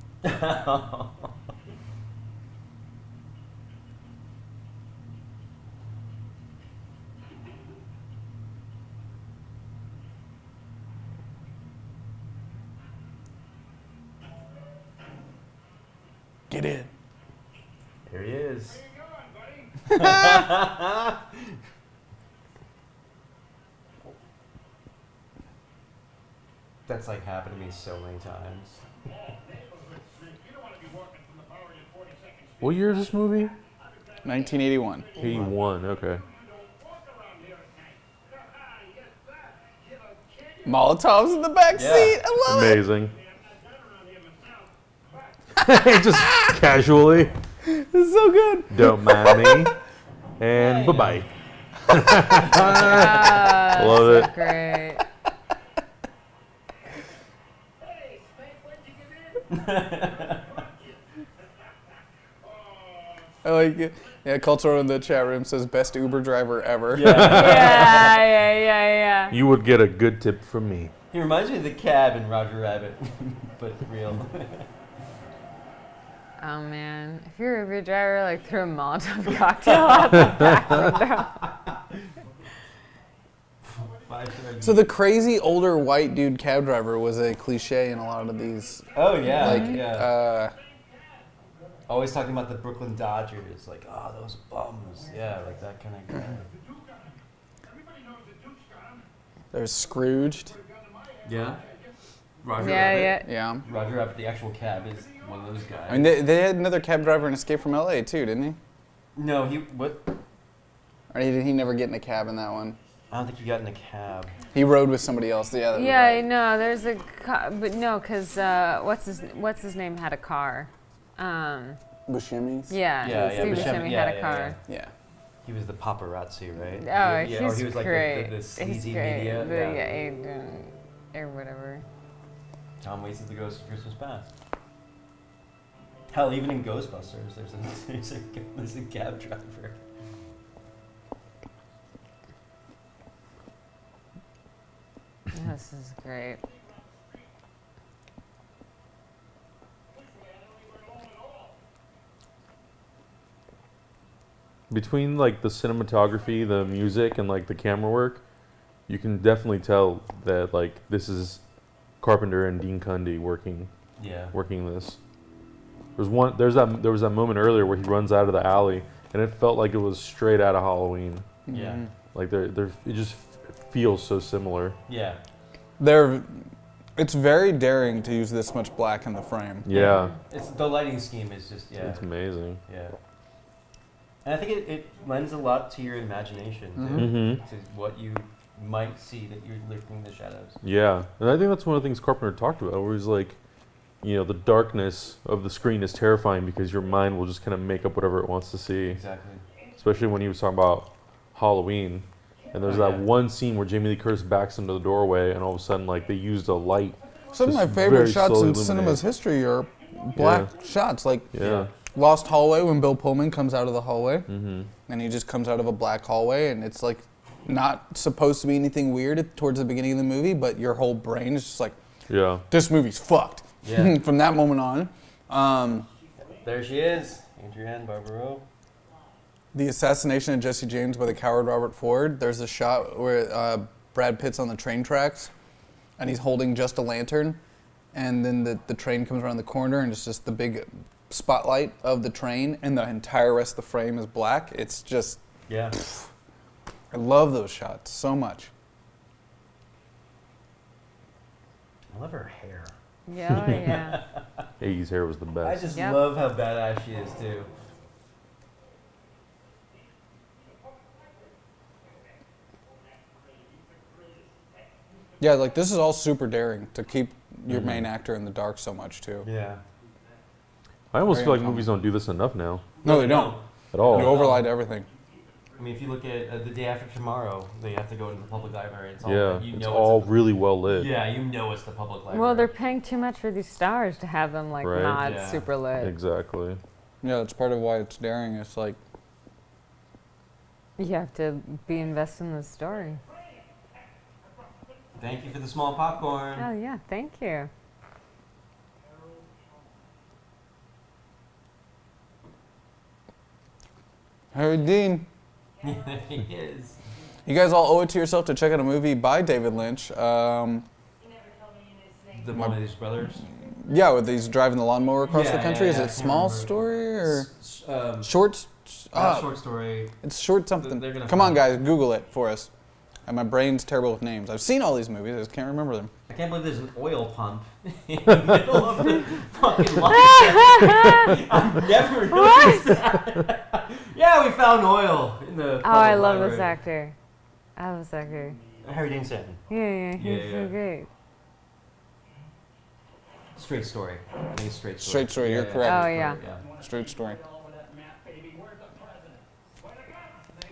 Get in. Here he is. That's like happened to me so many times. What year is this movie? 1981. 81, okay. Molotovs in the back seat. I love it. Amazing. Just casually. This is so good. Don't mind me. And bye-bye. Love it. Great. I like it. Yeah, Cultural in the chat room says best Uber driver ever. Yeah. You would get a good tip from me. He reminds me of the cab in Roger Rabbit, but real. Oh man, if you're a Uber driver, like throw a Molotov cocktail out the back window. So the crazy older white dude cab driver was a cliche in a lot of these. Oh yeah, Like, always talking about the Brooklyn Dodgers, like, oh, those bums. Yeah, like that kind of guy. There's Scrooged. Yeah. Roger Yeah. Yeah. Roger Rabbit, the actual cab, is one of those guys. I mean, they had another cab driver in Escape from L.A. too, didn't he? No, what? Or did he never get in a cab in that one? I don't think he got in a cab. He rode with somebody else. Yeah. That was Yeah, right. no, there's a but no, because what's his name had a car. Buscemi's? Yeah, Steve Buscemi had a car. Yeah. He was the paparazzi, right? Oh, yeah, or he was like great. the sleazy He's great. media. The agent or whatever. Tom Waits is the ghost of Christmas Past. Hell, even in Ghostbusters, there's a cab driver. This is great. Between like the cinematography, the music, and like the camera work, you can definitely tell that like this is Carpenter and Dean Cundy working this. There was that moment earlier where he runs out of the alley, and it felt like it was straight out of Halloween. Yeah. Like it just feels so similar. Yeah. It's very daring to use this much black in the frame. Yeah. It's the lighting scheme is just It's amazing. Yeah. And I think it lends a lot to your imagination, to what you might see that you're lurking in the shadows. Yeah, and I think that's one of the things Carpenter talked about, where he's like, the darkness of the screen is terrifying because your mind will just kind of make up whatever it wants to see. Exactly. Especially when he was talking about Halloween, and there's that one scene where Jamie Lee Curtis backs into the doorway, and all of a sudden, like, they used a light. Some of my favorite shots in cinema's history are black shots, like Lost Hallway when Bill Pullman comes out of the hallway, and he just comes out of a black hallway, and it's like not supposed to be anything weird towards the beginning of the movie, but your whole brain is just like, this movie's fucked. Yeah. From that moment on. There she is, Adrienne Barbeau. The assassination of Jesse James by the coward Robert Ford. There's a shot where Brad Pitt's on the train tracks, and he's holding just a lantern, and then the train comes around the corner, and it's just the big spotlight of the train, and the entire rest of the frame is black. It's just, I love those shots so much. I love her hair. Yeah. Aggie's hair was the I best. just Yep. love how badass she is too. Yeah, like this is all super daring to keep your main actor in the dark so much too. Yeah. I almost Very feel like uncommon. movies don't do this enough now No, they don't. at all. You overlight everything. I mean, if you look at The Day After Tomorrow, they have to go into the public library. It's all, Yeah, you it's know all it's really well lit. yeah, you know it's the public library. Well, they're paying too much for these stars to have them like Right. not Yeah. super lit. Exactly. Yeah, that's part of why it's daring. It's like, You have to be invested in the story. Thank you for the small popcorn. Oh yeah, thank you. Harry Dean. He is. You guys all owe it to yourself to check out a movie by David Lynch. The one of these brothers. Yeah, with these driving the lawnmower across Yeah, the country. yeah, Is yeah, I it can't Small remember. Story or Um, Short? short story. It's short something. They're gonna Come on, find guys, Google it for us. And my brain's terrible with names. I've seen all these movies. I just can't remember them. I can't believe there's an oil pump in the middle of the fucking line. I've never noticed that. Yeah, we found oil in the. Oh, I public love this library. actor. I love this actor. Harry Dean Stanton. Yeah, he's Yeah, so yeah. great. Straight story. I think it's straight story. Straight Story, you're Yeah, correct. Oh yeah. Straight Story.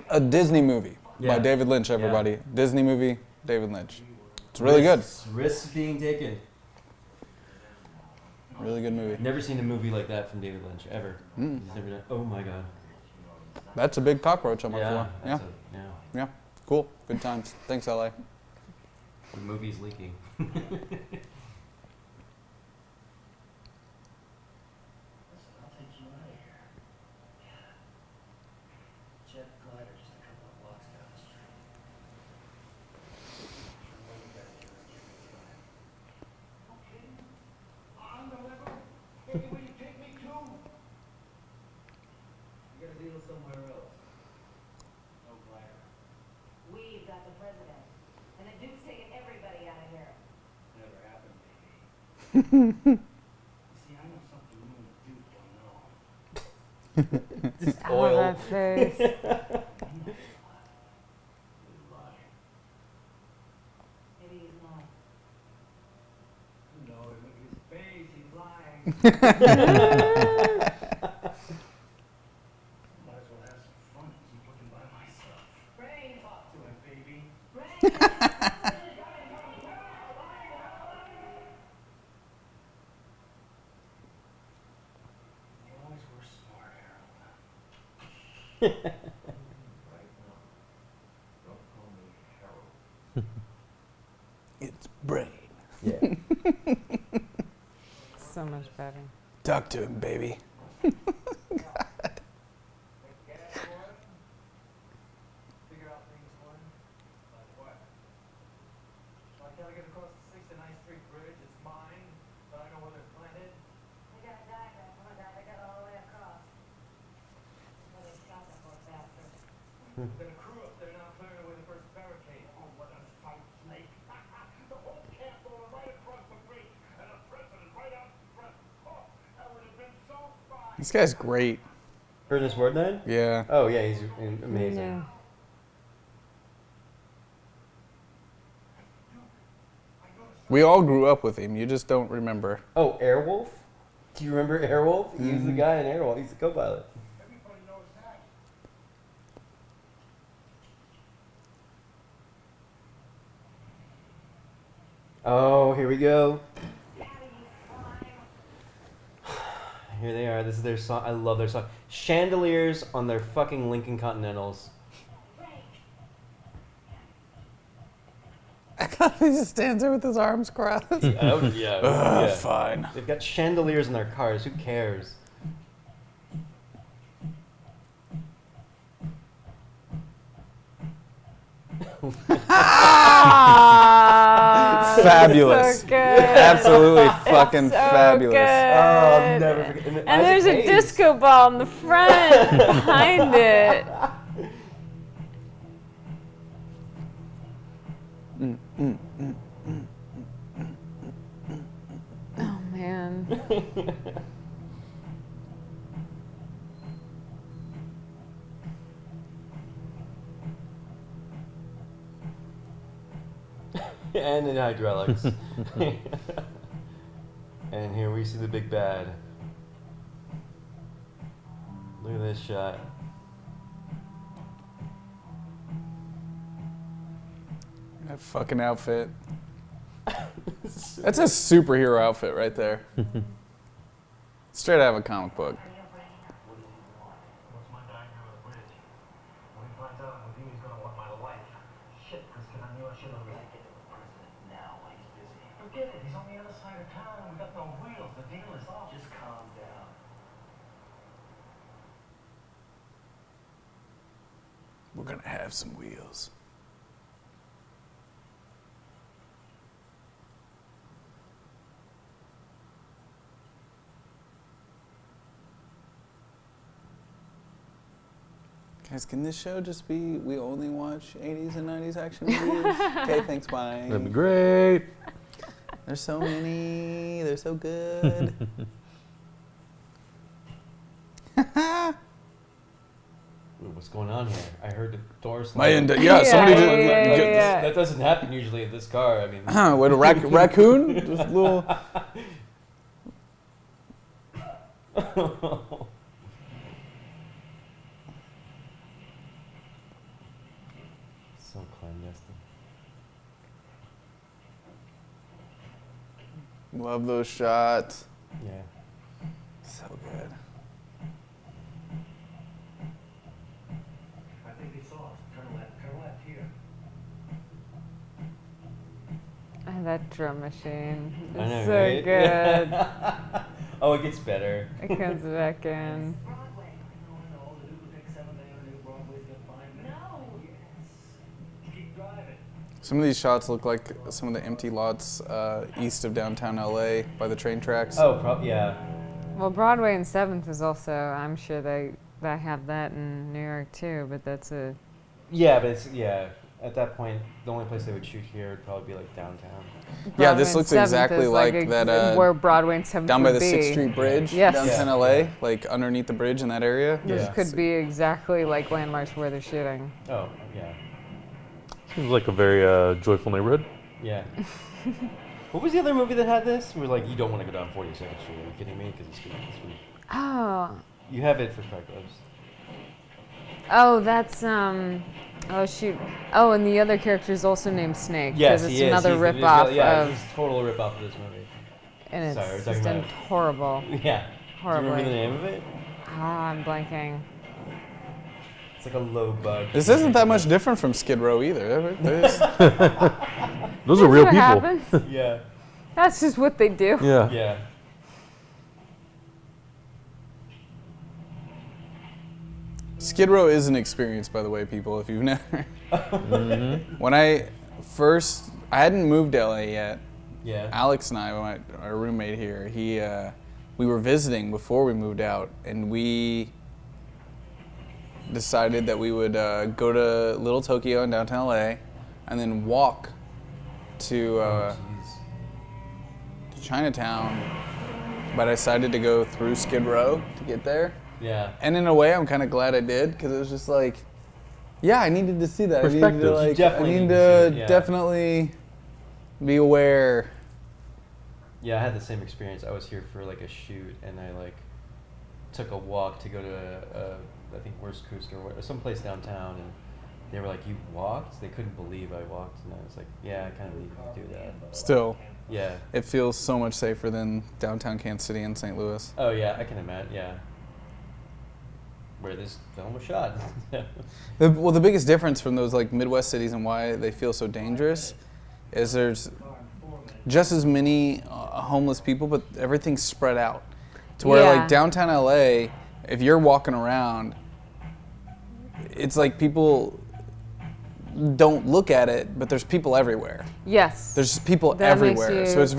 A Disney movie Yeah. by David Lynch, everybody. Disney movie, David Lynch. It's really good. Risks being taken. Really good movie. Never seen a movie like that from David Lynch ever. Mm. He's never done. Oh my god. That's a big cockroach on my Yeah. floor. Yeah, that's a- yeah. yeah. Cool. Good times. Thanks, LA. The movie's leaking. Listen, I'll take you out of here. Jet glider just a couple of blocks down the street. Okay. On the level. Baby, will you take me to? You got a deal somewhere else. No glider. We've got the president. And the Duke's taking everybody out of here. Never happened, baby. See, I know something you and the Duke don't know. Just Oh, oil. that face. You lie. Maybe he's not. No, look at his face, he's lying. Might as well have some fun and keep looking by myself. Brain. Talk to him, baby. You always were smart, Harold. Right now, don't call me Harold. It's Brain. Yeah. So much better. Talk to him, baby. Figure out things for him? Like what? I gotta get across the 69th Street Bridge. It's mine, but I know where they're planted. We got a diagram from a guy that got all the way across. Well, they shot that poor bastard. Then a crew up there now clearing away the first barricade. Oh, what a sight, Snake. The whole camp going right across the bridge, and the president right out in front. Oh, that would have been so fine. This guy's great. Ernest Borgnine? Yeah. Oh yeah, he's amazing. Yeah. We all grew up with him. You just don't remember. Oh, Airwolf? Do you remember Airwolf? He's the guy in Airwolf. He's the co-pilot. Everybody knows that. Oh, here we go. Here they are. This is their song. I love their song. Chandeliers on their fucking Lincoln Continentals. He just stands there with his arms crossed. Oh yeah. Ugh, fine. They've got chandeliers in their cars. Who cares? Fabulous. So good. Absolutely fucking so fabulous. good. Oh, I'll never forget. And there's a disco ball in the front behind it. Oh man. And in hydraulics. And here we see the big bad. Look at this shot. That fucking outfit. That's a superhero outfit right there. Straight out of a comic book. What's my guy here on the bridge? When he finds out I'm with you, he's gonna want my life. Shit, Kristen, I knew I should have let get to the president now. He's busy. Forget it. He's on the other side of town. We got no wheels. The deal is off. Just calm down. We're gonna have some wheels. Guys, can this show just be we only watch 80s and 90s action movies? Okay, thanks, bye. That'd be great. There's so many. They're so good. Ooh, what's going on here? I heard the door slam. Somebody did. Yeah. That doesn't happen usually in this car. I mean, What, a raccoon? Just a little. So clandestine. Love those shots. Yeah. So good. I think he saw us. Turn left here. And that drum machine I know, is so right? good. Oh, it gets better. It comes back in. Broadway. I know. The Duke will take 7th Avenue. Broadway's got 5 minutes. No. Yes. Keep driving. Some of these shots look like some of the empty lots east of downtown LA by the train tracks. Oh, yeah. Well, Broadway and 7th is also, I'm sure they have that in New York too, but that's a... Yeah, but it's, at that point, the only place they would shoot here would probably be like downtown. Yeah, this Broadway looks and 7th exactly is like that. where Broadway and 7th Down by would the be. 6th Street Bridge, Yes. downtown LA, like underneath the bridge in that area. This Yeah. could be exactly like landmarks where they're shooting. Oh, yeah. Seems like a very joyful neighborhood. Yeah. What was the other movie that had this? We're like, you don't want to go down 42nd Street. Are you kidding me? Because it's good. Oh. You have it for Craigslist. Oh, that's oh shoot. Oh, and the other character is also named Snake. Yes, it's he is. another He's rip-off yeah, of, he's total rip-off of this movie. and Sorry, we're it's talking just about it. horrible. Yeah. Horribly. Do you remember the name of it? Ah, I'm blanking. It's like a low bug. This isn't that much different from Skid Row either. Those are That's real what people. happens. Yeah. That's just what they do. Yeah. Yeah. Skid Row is an experience, by the way, people, if you've never. Mm-hmm. When I hadn't moved to LA yet. Yeah. Alex and I, our roommate here, we were visiting before we moved out, and we decided that we would go to Little Tokyo in downtown LA, and then walk to Chinatown. But I decided to go through Skid Row to get there. Yeah. And in a way, I'm kind of glad I did, because it was just like, yeah, I needed to see that. I needed Perspective. to, You like, definitely I need need to to see it, yeah. definitely be aware. Yeah, I had the same experience. I was here for like a shoot, and I like took a walk to go to I think Worst Coast or someplace downtown, and they were like, "You walked?" They couldn't believe I walked, and I was like, "Yeah, I kind of need to do that." Still, Yeah. it feels so much safer than downtown Kansas City and St. Louis. Oh yeah, I can imagine. Yeah. Where this film was shot. Well, the biggest difference from those like Midwest cities and why they feel so dangerous is there's just as many homeless people, but everything's spread out. To where Yeah. like downtown LA, if you're walking around, it's like people don't look at it, but there's people everywhere. Yes. There's just people That makes everywhere. you- So it's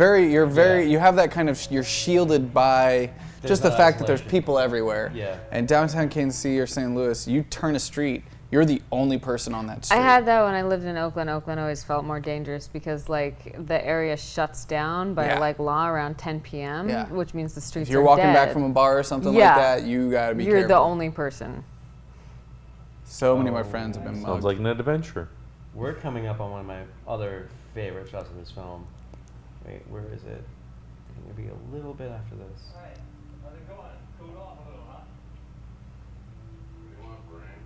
you have that kind of, you're shielded by There's just the no fact that there's isolation. people everywhere. Yeah. And downtown Kansas City or St. Louis, you turn a street You're the only person on that street. I had that when I lived in Oakland. Oakland always felt more dangerous because like the area shuts down by like law around 10 p.m., which means the streets if you're are walking dead. back from a bar or something like that, you gotta be careful. You're the only person. So many of my friends have been mugged. Sounds like an adventure. We're coming up on one of my other favorite shots of this film. Wait, where is it? I think it'll be a little bit after this. Alright, how's it going? Cooled off a little, huh? What do you want, Brian?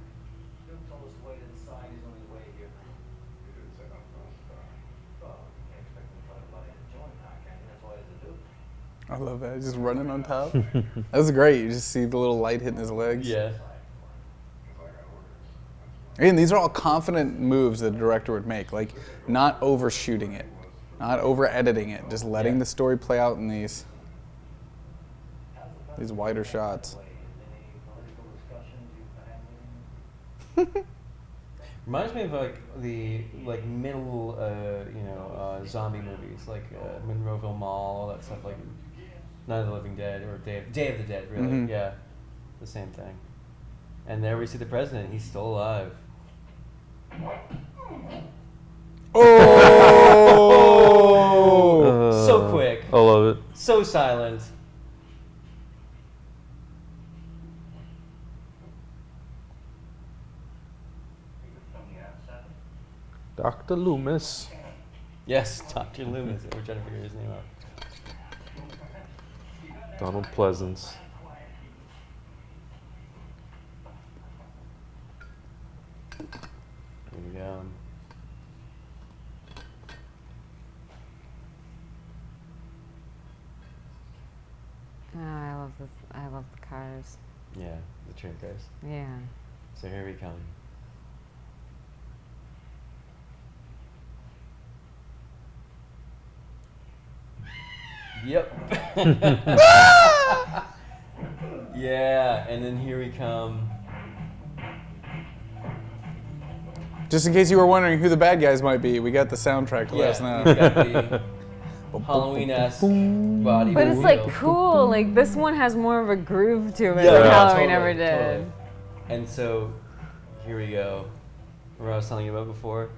Duke told us to wait inside. He's on his way here. He didn't say nothing else about it. Well, you can't expect him to try to buy in a joint now, can you? That's why he's a Duke. I love that. Just running on top. That was great. You just see the little light hitting his legs. Yeah. And these are all confident moves that a director would make. Like, not overshooting it. Not over-editing it. Just letting the story play out in these wider shots. Reminds me of like the middle zombie movies like Monroeville Mall, all that stuff, like Night of the Living Dead or Day of the Dead, really. Mm-hmm. Yeah, the same thing. And there we see the president. He's still alive. Oh! So quick. I love it. So silent. Dr. Loomis. Yes, Dr. Loomis. We're trying to figure his name out. Donald Pleasance. Here we go. Oh, I love the cars. Yeah, the train cars. Yeah. So here we come. Yep. Yeah, and then here we come. Just in case you were wondering who the bad guys might be, we got the soundtrack to let us know. We got the Halloween-esque body. But it's like cool. Like this one has more of a groove to it than Halloween ever did. Totally. And so here we go. Remember I was telling you about before?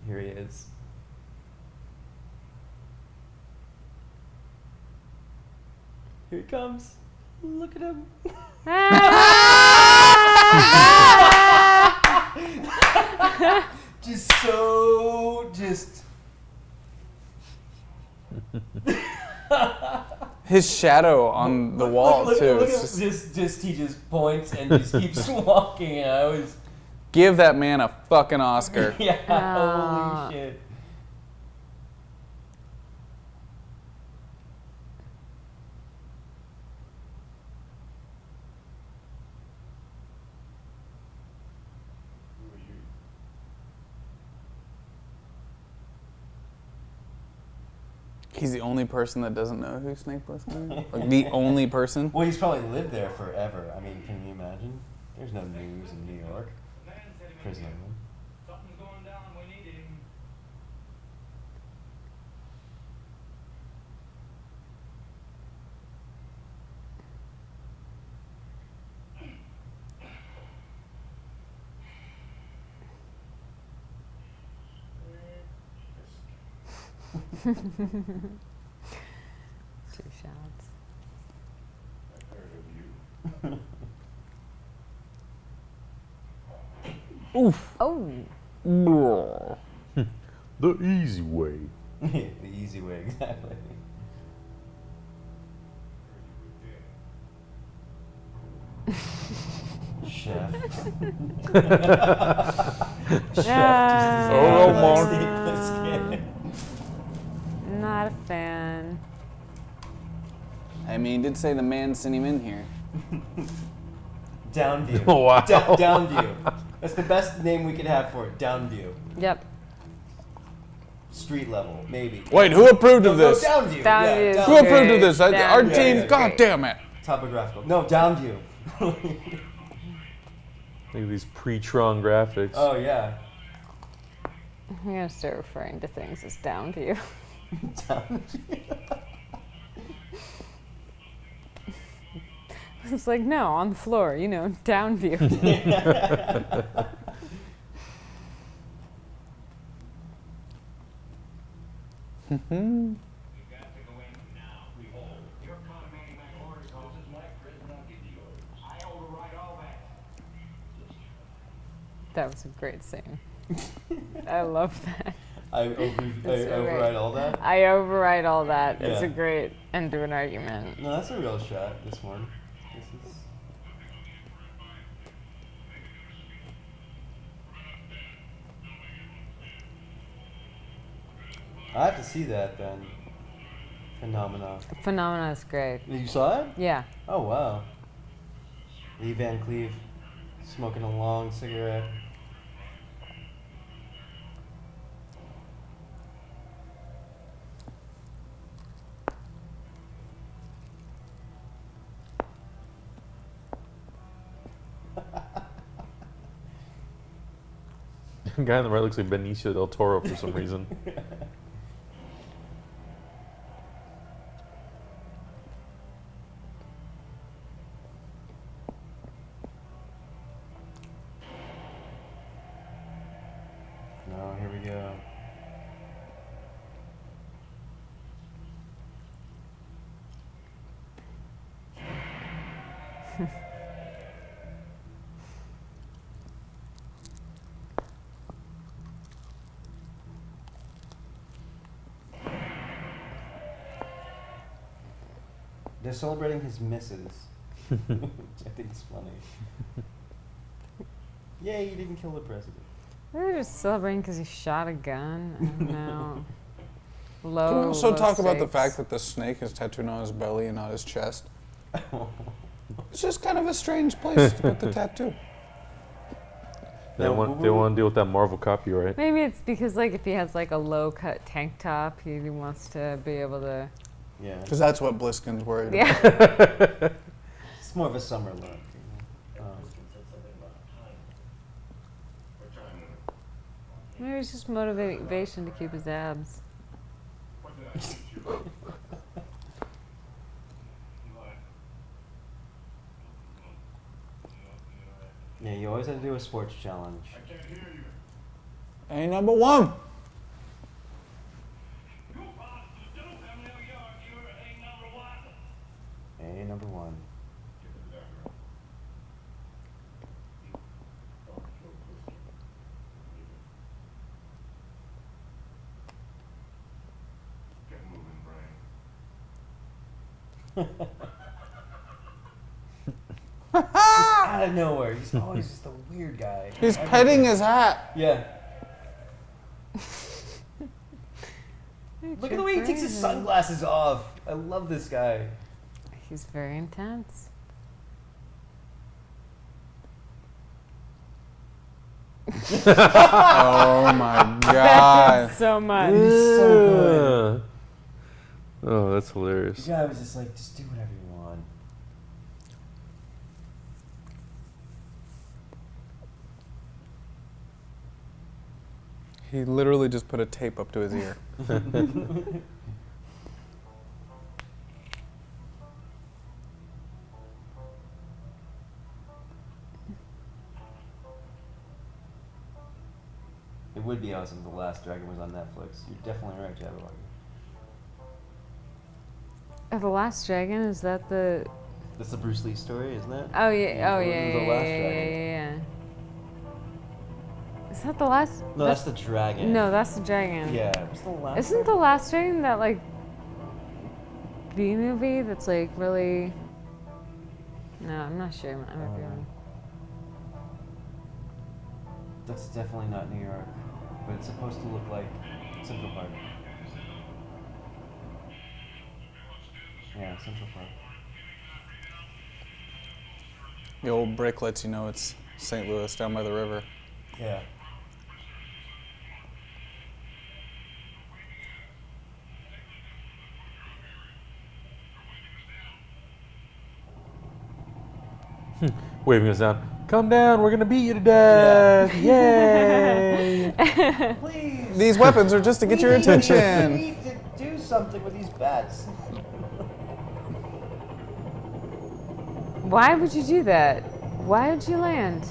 Here he is. Here he comes. Look at him. His shadow on the wall too. Look It's at just, he just points and just keeps walking. And I always give that man a fucking Oscar. holy shit. He's the only person that doesn't know who Snake Plissken is? Like, the only person? Well, he's probably lived there forever. I mean, can you imagine? There's no news in New York. Prison. Something's going down. We need him. Two shots. Oof. Oh. The easy way. The easy way, exactly. Chef. Chef. Not a fan. I mean, did say the man sent him in here. Downview. Oh, wow. Downview. That's the best name we could have for it. Downview. Yep. Street level, maybe. Wait, who approved of this? Downview. Downview. Yeah, Who approved of this? Our Downview. team? Yeah, God damn it. Topographical. No, downview. Look at these pre-Tron graphics. Oh, yeah. I'm gonna start referring to things as down to you. It's like, no, on the floor, you know, down view. You got to go in now. We hold. You're commanding my orders. This is my prison. I'll give you orders. I override all that. That was a great scene. I love that. I override all that? I override all that. It's Yeah. a great end to an argument. No, that's a real shot, this one. This is... I have to see that then. Phenomena. Phenomena is great. You saw it? Yeah. Oh, wow. Lee Van Cleef smoking a long cigarette. The guy on the right looks like Benicio del Toro for some reason. No, here we go. They're celebrating his misses, which I think is funny. Yay, he didn't kill the president. They're just celebrating because he shot a gun. I don't know. Can Low. we also low talk about the stakes. fact that the snake is tattooed on his belly and not his chest? It's just kind of a strange place to put the tattoo. They want to deal with that Marvel copyright. Maybe it's because like if he has like a low cut tank top, he wants to be able to. Yeah. Because that's what Bliskin's worried about. Yeah. It's more of a summer look. Maybe it's just motivation to keep his abs. Yeah, you always have to do a sports challenge. Hey, number one. A number one. Just out of nowhere. He's always just a weird guy. He's petting his hat. Yeah. Look at the way he takes his sunglasses off. I love this guy. He's very intense. Oh my That god. did so much. He's so good. Oh, that's hilarious. The guy was just like, just do whatever you want. He literally just put a tape up to his ear. It would be awesome if The Last Dragon was on Netflix. You're definitely right, Jabberwocky. The Last Dragon, is that the? That's the Bruce Lee story, isn't it? Oh yeah. Oh yeah. The Yeah, Last yeah, Dragon. yeah. Is that the last? No, that's the dragon. No, that's the dragon. Yeah. What's the last? Isn't the Last Dragon that like B movie that's like really? No, I'm not sure. I might be wrong. That's definitely not New York, but it's supposed to look like Central Park. Yeah, Central Park. The old brick lets you know it's St. Louis down by the river. Yeah. Waving us down. Come down, we're gonna beat you to death. Yay! Please. These weapons are just to get your We attention. need to do something with these bats. Why would you do that? Why would you land?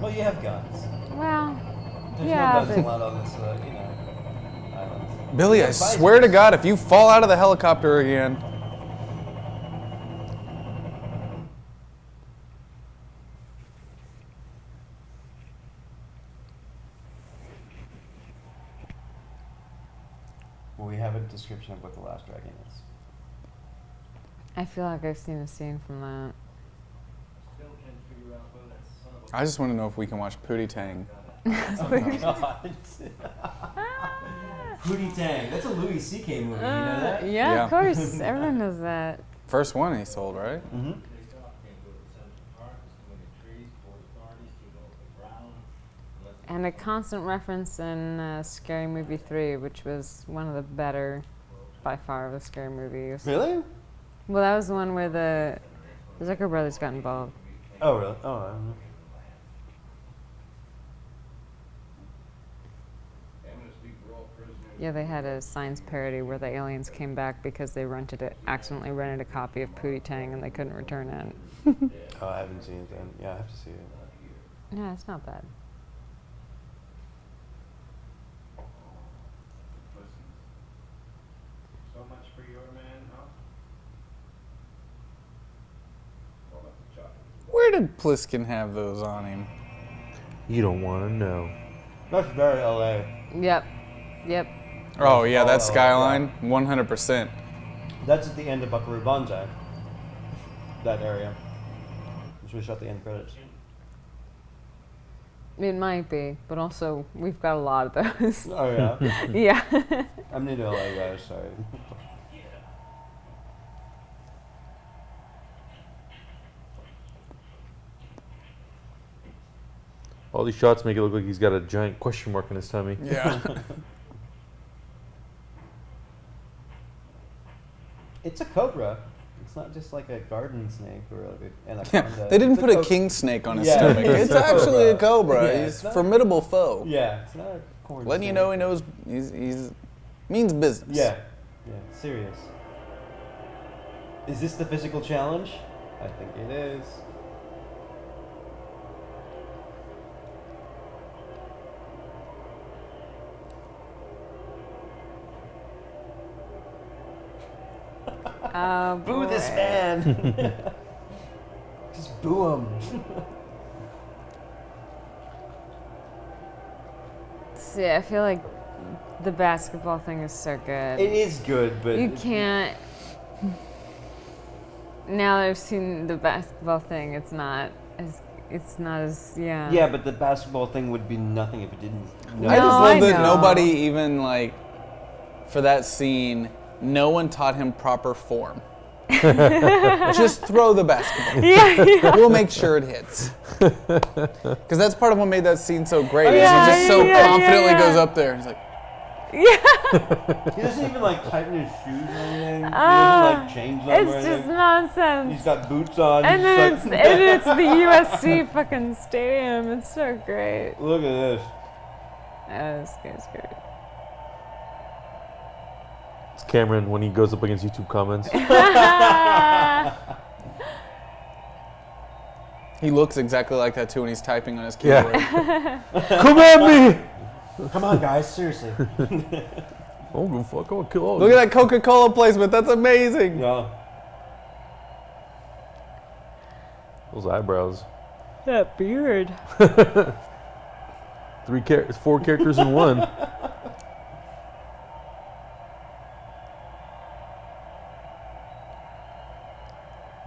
Well, you have guns. Well, There's yeah, no guns but allowed on this, island. Billy, Yeah, I visors. swear to God, if you fall out of the helicopter again. Well, we have a description of what the last dragon is. I feel like I've seen a scene from that. Still can't figure out where that son of a I just want to know if we can watch Pootie Tang. Oh my God. Pootie Tang. That's a Louis C.K. movie. You know that? Yeah, Yeah. of course. Everyone knows that. First one he sold, right? Mm-hmm. Can't go to Central Park. There's too many trees, Port Authority's too low to the ground. Unless And a constant reference in Scary Movie 3, which was one of the better, by far, of the scary movies. Really? Well, that was the one where the Zucker brothers got involved. Oh, really? Oh, I don't know. amnesty for all prisoners. Yeah, they had a Science parody where the aliens came back because they accidentally rented a copy of Pootie Tang and they couldn't return it. Oh, I haven't seen it then. Yeah, I have to see it. Yeah, it's not bad. Listen. So much for your man, huh? Roll up the chocolate. Where did Pliskin have those on him? You don't want to know. That's very LA. Yep. Yep. Oh, yeah, that Oh, skyline, 100%. That's at the end of Buckaroo Banzai. That area. Which we shot the end credits. It might be, but also we've got a lot of those. Oh, yeah. Yeah. I'm new to LA, guys, sorry. All these shots make it look like he's got a giant question mark on his tummy. Yeah. It's a cobra. It's not just like a garden snake or like an Yeah, anaconda. they didn't It's put a cobra. king snake on his Yeah, stomach. it's It's a actually a cobra. cobra. Yeah, He's it's a not- formidable foe. Yeah, it's not a corn Letting you snake. know he knows he's means business. Yeah, yeah, serious. Is this the physical challenge? I think it is. Boo this boy. man! Just boo him. See, I feel like the basketball thing is so good. It is good, but You can't. Now that I've seen the basketball thing, it's not as. Yeah. yeah, but the basketball thing would be nothing if it didn't. No, I just love I that know. nobody even like for that scene. No one taught him proper form. Just throw the basketball. Yeah. We'll make sure it hits. Because that's part of what made that scene so great. Is Yeah, he just so yeah, confidently yeah. goes up there. He's like, Yeah. He doesn't even like tighten his shoes or anything. He Ah, doesn't like change them or It's anything. just nonsense. He's got boots on. And he's then just it's like, and it's the USC fucking stadium. It's so great. Look at this. Oh, this guy's great. It's Cameron when he goes up against YouTube comments. he looks exactly like that too when he's typing on his Yeah. keyboard. Come at me! Come on, guys, seriously. Oh, go fuck! I'll kill all Look you. at that Coca-Cola placement. That's amazing. Yeah. Those eyebrows. That beard. 4 characters in one.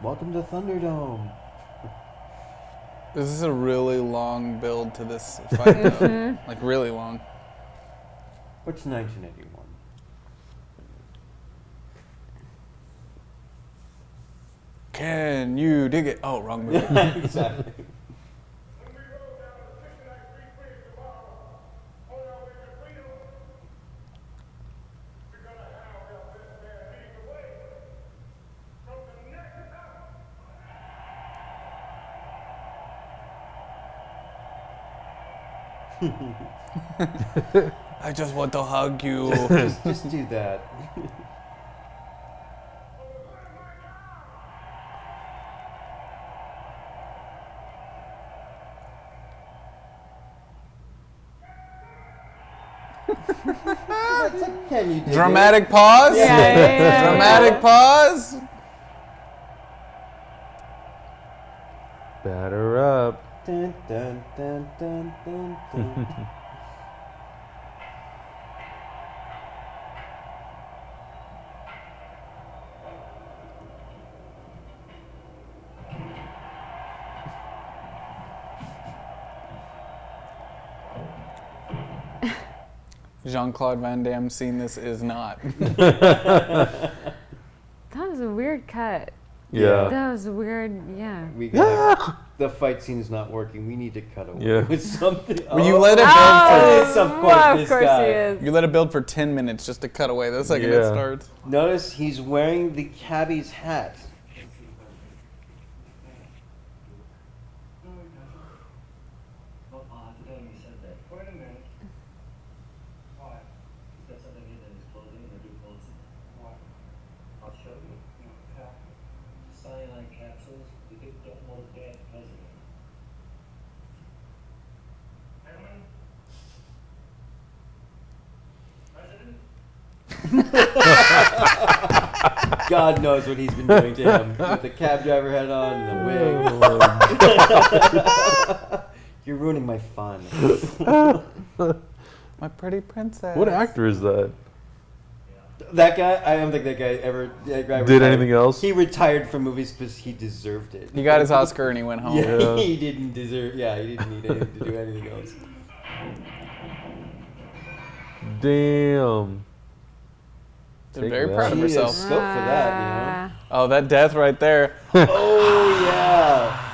Welcome to Thunderdome. This is a really long build to this fight, though. Like really long. Which 1981? Can you dig it? Oh, wrong movie. Exactly. When we roll down the 69th Street Bridge tomorrow, on our way to freedom, we're gonna have our best man lead the way from the neck up. I just want to hug you. Just do that. That's a can you dig Dramatic it? pause. Yeah. Dramatic pause. Batter up. Dun, dun, dun, dun, dun, dun. Jean-Claude Van Damme seen this is not. That was a weird cut. Yeah. That was weird. Yeah. We got the fight scene's not working. We need to cut away Yeah. with something. Well, you let it build It's of course well, this of course guy. he is. You let it build for 10 minutes just to cut away the second it Yeah. starts. Notice he's wearing the cabbie's hat. Well, today you said that. Wait a minute. Why? He's got something in his clothing and the Duke wants it. What? I'll show you. Yeah. Cyanide capsules. The Duke don't want a dead president. Gentlemen? President? God knows what he's been doing to him with the cab driver hat on and the wig. You're ruining my fun. My pretty princess. What actor is that? That guy, I don't think that guy ever that guy Did retired. anything else? He retired from movies because he deserved it. He got his Oscar and he went home. Yeah, Yeah. he didn't deserve. Yeah, he didn't need anything to do anything else. Damn. They're Take very that. proud of He has herself. scope for that, Oh, that death right there. Oh yeah.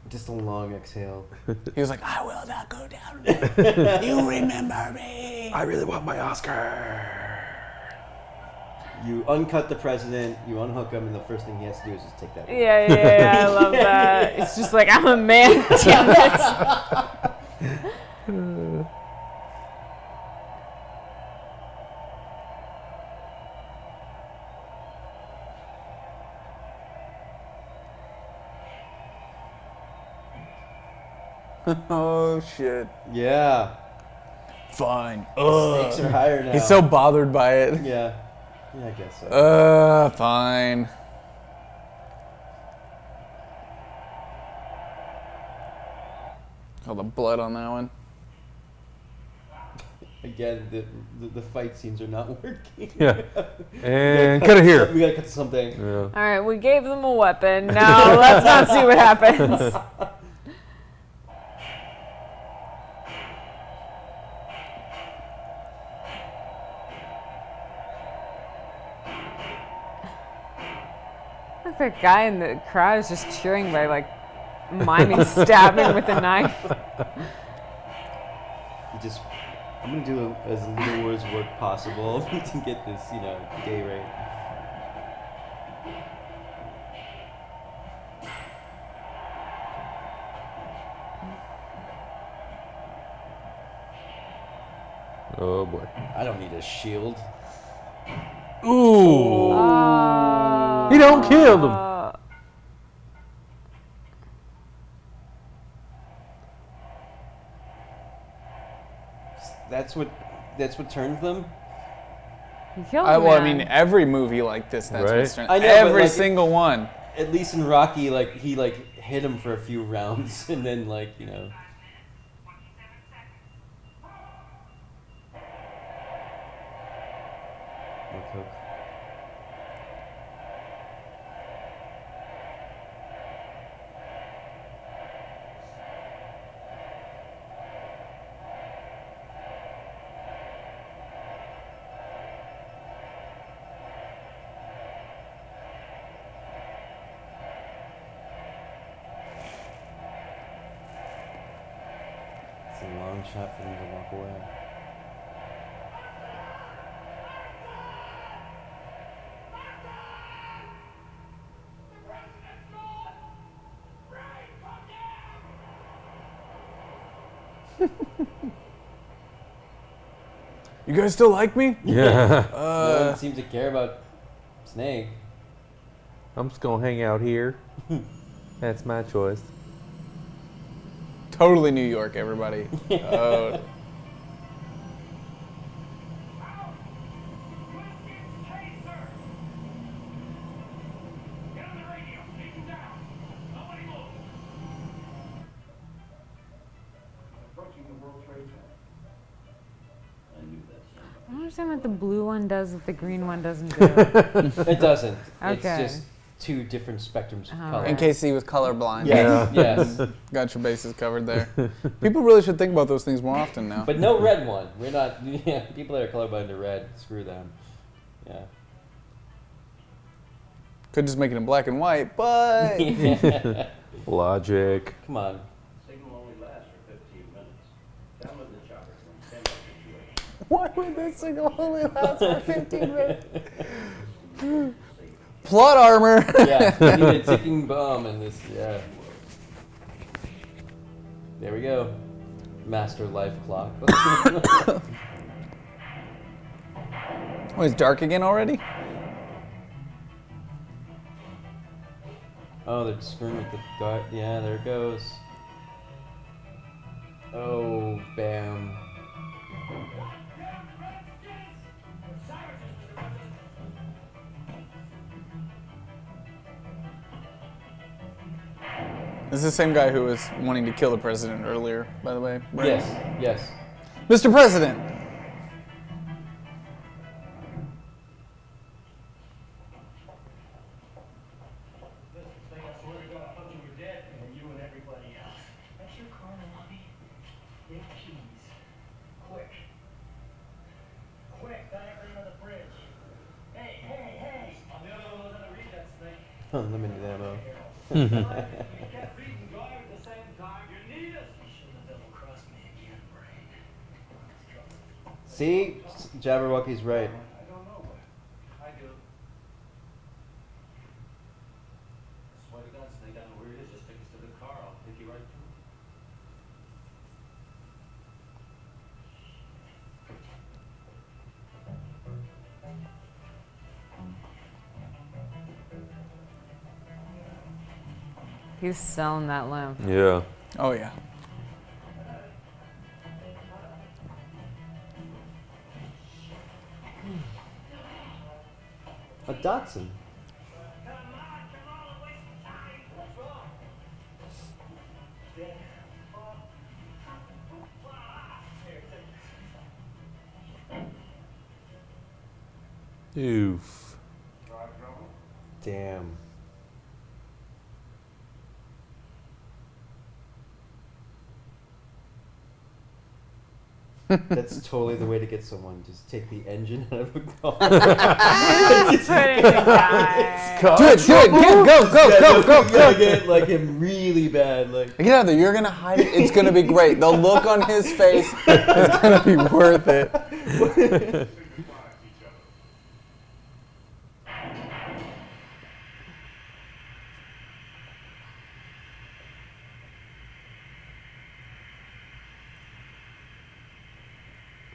Just a long exhale. He was like, I will not go down. You remember me. I really want my Oscar. You uncut the president, you unhook him, and the first thing he has to do is just take that. Yeah, I love that. It's just like, I'm a man, damn it. Oh, shit. Yeah. Fine. Stakes are higher now. He's so bothered by it. Yeah. Yeah, I guess so. Fine. Oh, the blood on that one. Again, the fight scenes are not working. Yeah. And cut it here. We gotta cut to something. Yeah. All right, we gave them a weapon. Now let's not see what happens. Look, that guy in the crowd is just cheering by like miming stabbing with a knife. I'm gonna do as little words work possible to get this, day rate. Oh boy. I don't need a shield. Ooh. He don't kill them. That's what turns them. He killed Well, I man. mean, every movie like this, that's Right? what's turning. I know, but, Every like, single one. At least in Rocky, he hit him for a few rounds and then More coke. It's a long shot for them to walk away. You guys still like me? Yeah. No one seems to care about Snake. I'm just gonna hang out here. That's my choice. Totally New York, everybody. I don't understand what the blue one does that the green one doesn't do. It doesn't. Okay. It's just two different spectrums of Oh, color. In case he was colorblind. Yes, yes. Got your bases covered there. People really should think about those things more often now. But no red one. We're not. Yeah, people that are colorblind to red, screw them. Yeah. Could just make it in black and white, but Yeah. Logic. Come on. Signal only lasts for 15 minutes. Download the chopper from standby situation. why would this signal only last for 15 minutes? Plot armor. Yeah, we need a ticking bomb in this. Yeah. There we go. Master life clock. Oh, it's dark again already? Oh, they're screwing with the dart. Yeah, there it goes. Oh, bam. This is the same guy who was wanting to kill the president earlier, by the way. Right? Yes, yes. Mr. President! Listen, Snake, I swear to God, I thought you were dead, and you and everybody else. That's your karma, Mommy. Get keys. Quick. Quick, diagram of the bridge. Hey, hey, hey! I'm the only one who knows how to read that, Snake. Unlimited ammo. You can't read and drive at the same time. You need us. You shouldn't have double-crossed me again, Brain. See? Jabberwocky's right. I don't know, but I do. I swear to God, Snake, I know where it is. Just take us to the car. I'll take you right to it. He's selling that lamp. Yeah. Oh, yeah. A Datsun. Oof. Damn. That's totally the way to get someone. Just take the engine out of a car. Just put it in the guy. Do it, go. Get like him really bad. Like Get out of there, you're gonna hide it. It's gonna be great. The look on his face is gonna be worth it.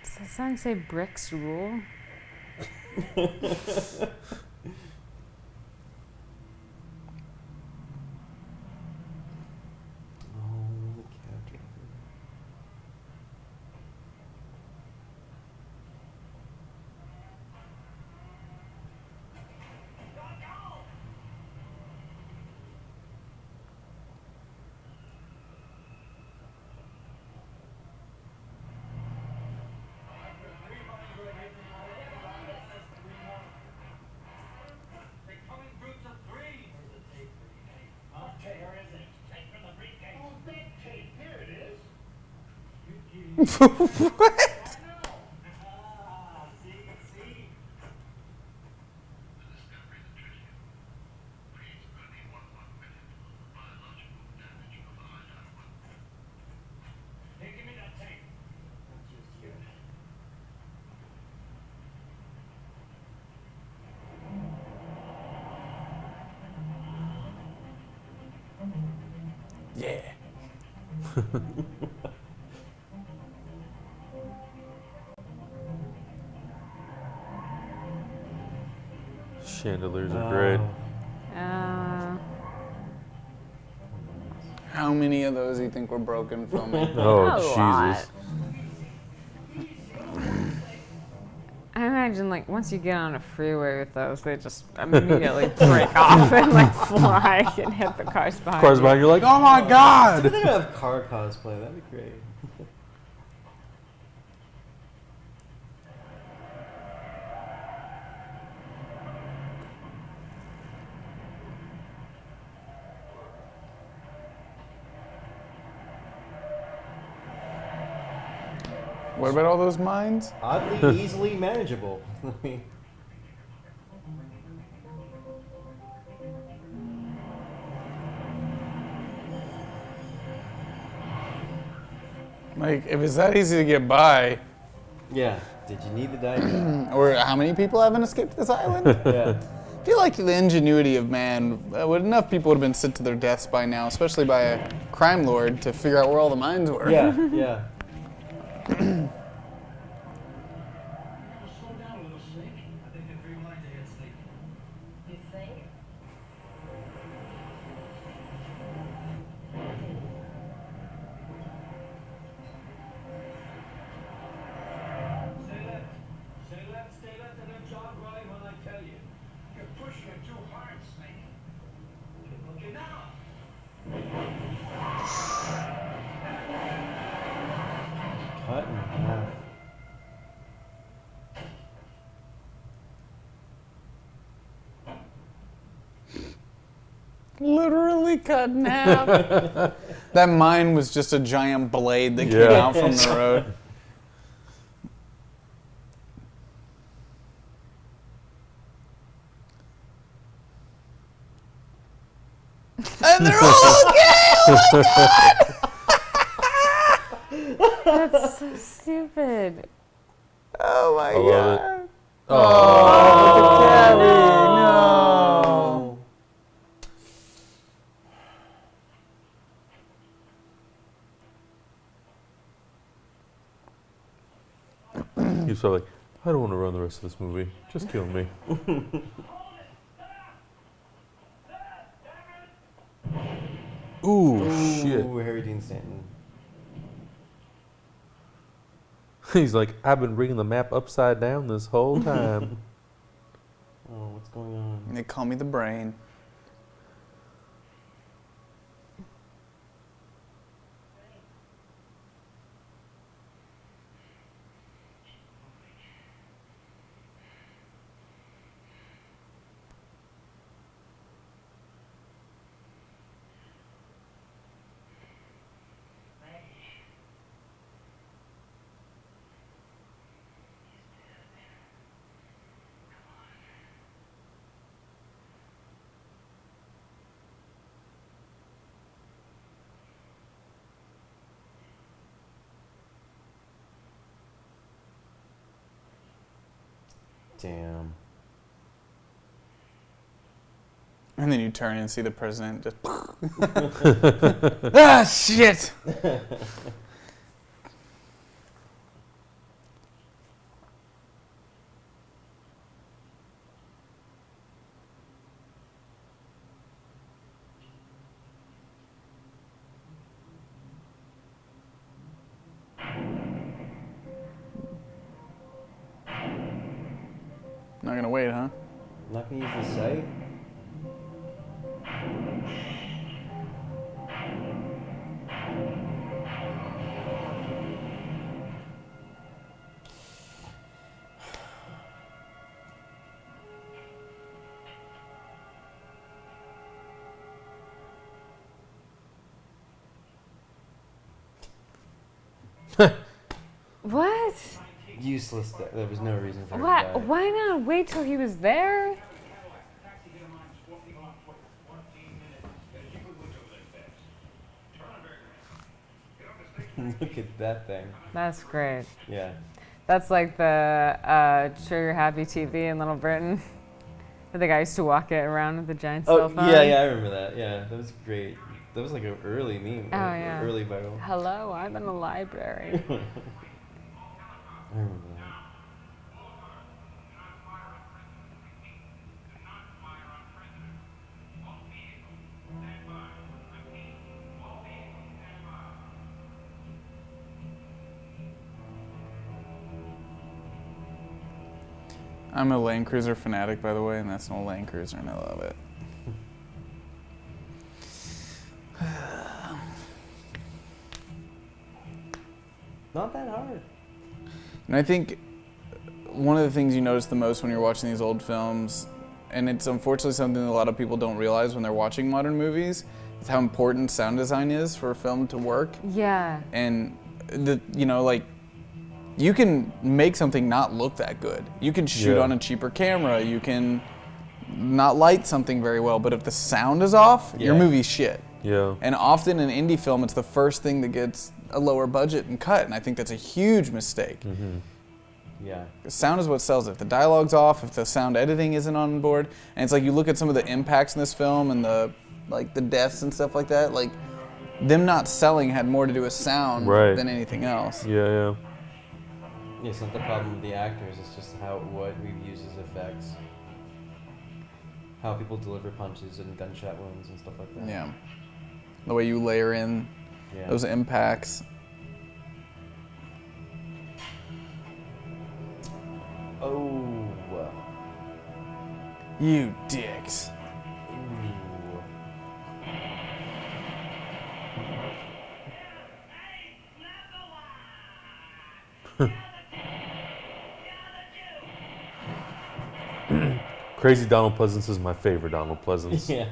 Does that sign say bricks rule? oh, cab driver. What? Yeah. Chandeliers are great. How many of those do you think were broken from it? Oh, A lot. Jesus. I imagine, like, once you get on a freeway with those, they just immediately break off and, like, fly and hit the cars behind Cars you. behind, you're like, oh my god! They could have car cosplay. That'd be great. What about all those mines? Oddly easily manageable. Like, if it's that easy to get by, Yeah. Did you need the diagram? or how many people haven't escaped this island? Yeah. I feel like the ingenuity of man, enough people would have been sent to their deaths by now, especially by a crime lord, to figure out where all the mines were. Yeah, yeah. Slow down a little, Snake. I think they're 3 lines ahead, Snake. You think? Stay left, and then jog right when I tell you. You're pushing it too hard, Snake. Okay, now. Cut in half. Literally cut in half. That mine was just a giant blade that came out from the road. And they're all okay! Oh my god! That's so stupid. Oh my I love god. it. Oh, the cabby, no. He's so like, I don't want to run the rest of this movie. Just kill me. Ooh, shit. Ooh, Harry Dean Stanton. He's like, I've been reading the map upside down this whole time. Oh, what's going on? They call me the brain. Damn. And then you turn and see the president just. Ah, shit! Not gonna wait, huh? Not gonna use the sight? What? Useless. There was no reason for her to What? die. Why not wait till he was there? Look at that thing. That's great. Yeah. That's like the Trigger Happy TV in Little Britain. The guy used to walk it around with the giant cell phone. Yeah, I remember that. Yeah, that was great. That was like an early meme. Oh, like, yeah. Early viral. Hello, I'm in a library. I remember that. I'm a Land Cruiser fanatic, by the way, and that's an old Land Cruiser, and I love it. Not that hard. And I think one of the things you notice the most when you're watching these old films, and it's unfortunately something that a lot of people don't realize when they're watching modern movies, is how important sound design is for a film to work. Yeah. And you you can make something not look that good. You can shoot on a cheaper camera. You can not light something very well, but if the sound is off, your movie's shit. Yeah. And often in indie film, it's the first thing that gets a lower budget and cut, and I think that's a huge mistake. Mm-hmm. Yeah. The sound is what sells it. The dialogue's off, if the sound editing isn't on board, and it's like you look at some of the impacts in this film and the deaths and stuff like that, like them not selling had more to do with sound than anything else. Yeah. Yeah, it's not the problem with the actors, it's just what we've used as effects. How people deliver punches and gunshot wounds and stuff like that. Yeah. The way you layer in those impacts. Oh. You dicks. Crazy Donald Pleasance is my favorite Donald Pleasance. Yeah.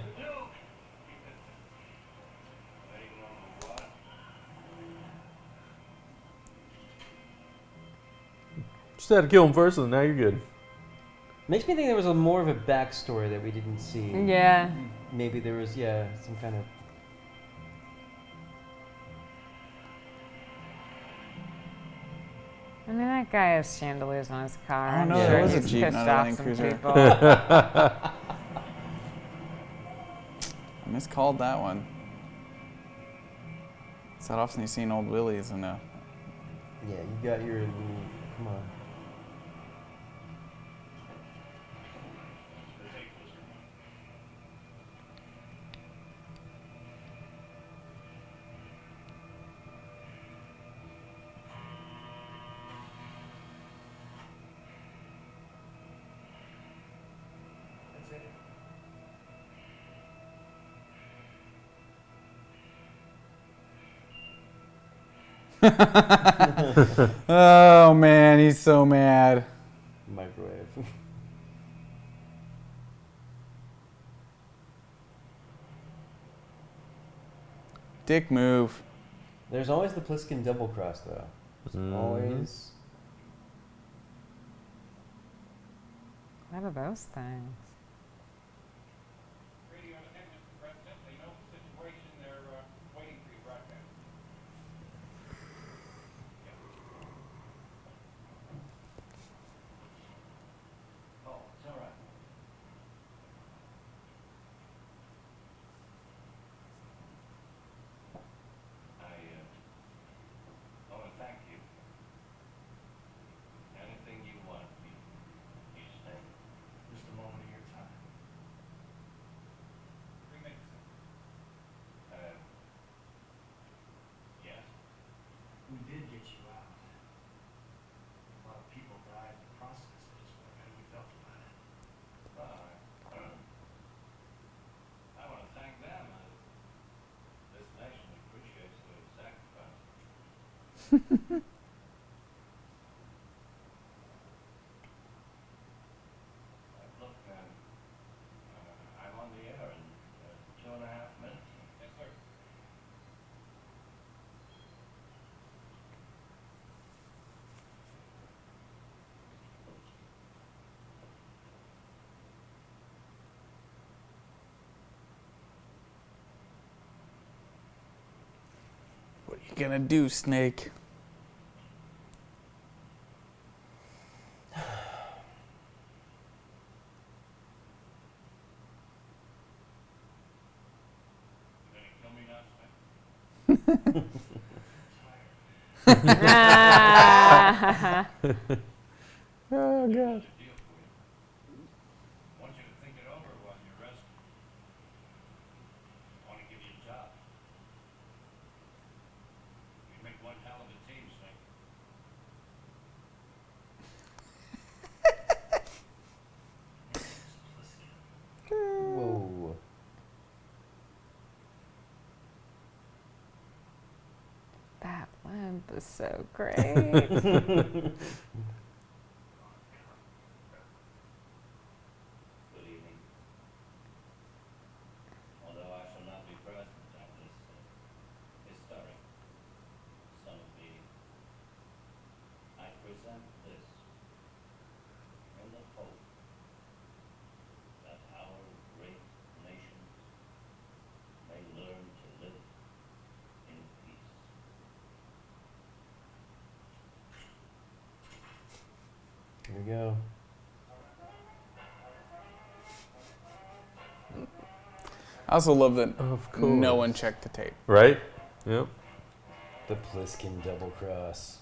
Just had to kill him first, and now you're good. Makes me think there was more of a backstory that we didn't see. Yeah. Maybe there was, some kind of... I mean, that guy has chandeliers on his car. Oh, no, I'm it sure was a he's Jeep, pissed not a off Land some Cruiser. people. I miscalled that one. It's not often you see an old Willie's in a... Yeah, you got your little... Come on. Oh man, he's so mad. Microwave. Dick move. There's always the Pliskin double cross, though. There's always. What are those things? Radio and attention, Mr. President. They know the situation. They're waiting for your broadcast. Oh, it's all right. I want to thank you. Anything you want, you say. Just a moment of your time. 3 minutes. Yes. We did get you out. A lot of people died in the process. I just wondered how you felt about it. I want to thank them. This nation appreciates the sacrifice. Look, I'm on the air in 2.5 minutes. Yes, sir. What are you gonna do, Snake? You gonna kill me now, Snake? Oh god. Deal for you. I want you to think it over while you're resting. I want to give you a job. We make one hell of a team, Snake. Whoa. That lamp is so great. Good evening. Although I shall not be present at this historic son of the present this in the hope that our great nation may learn to live in peace. Here we go. I also love that Of course. no one checked the tape. Right? Yep. The Pliskin double cross.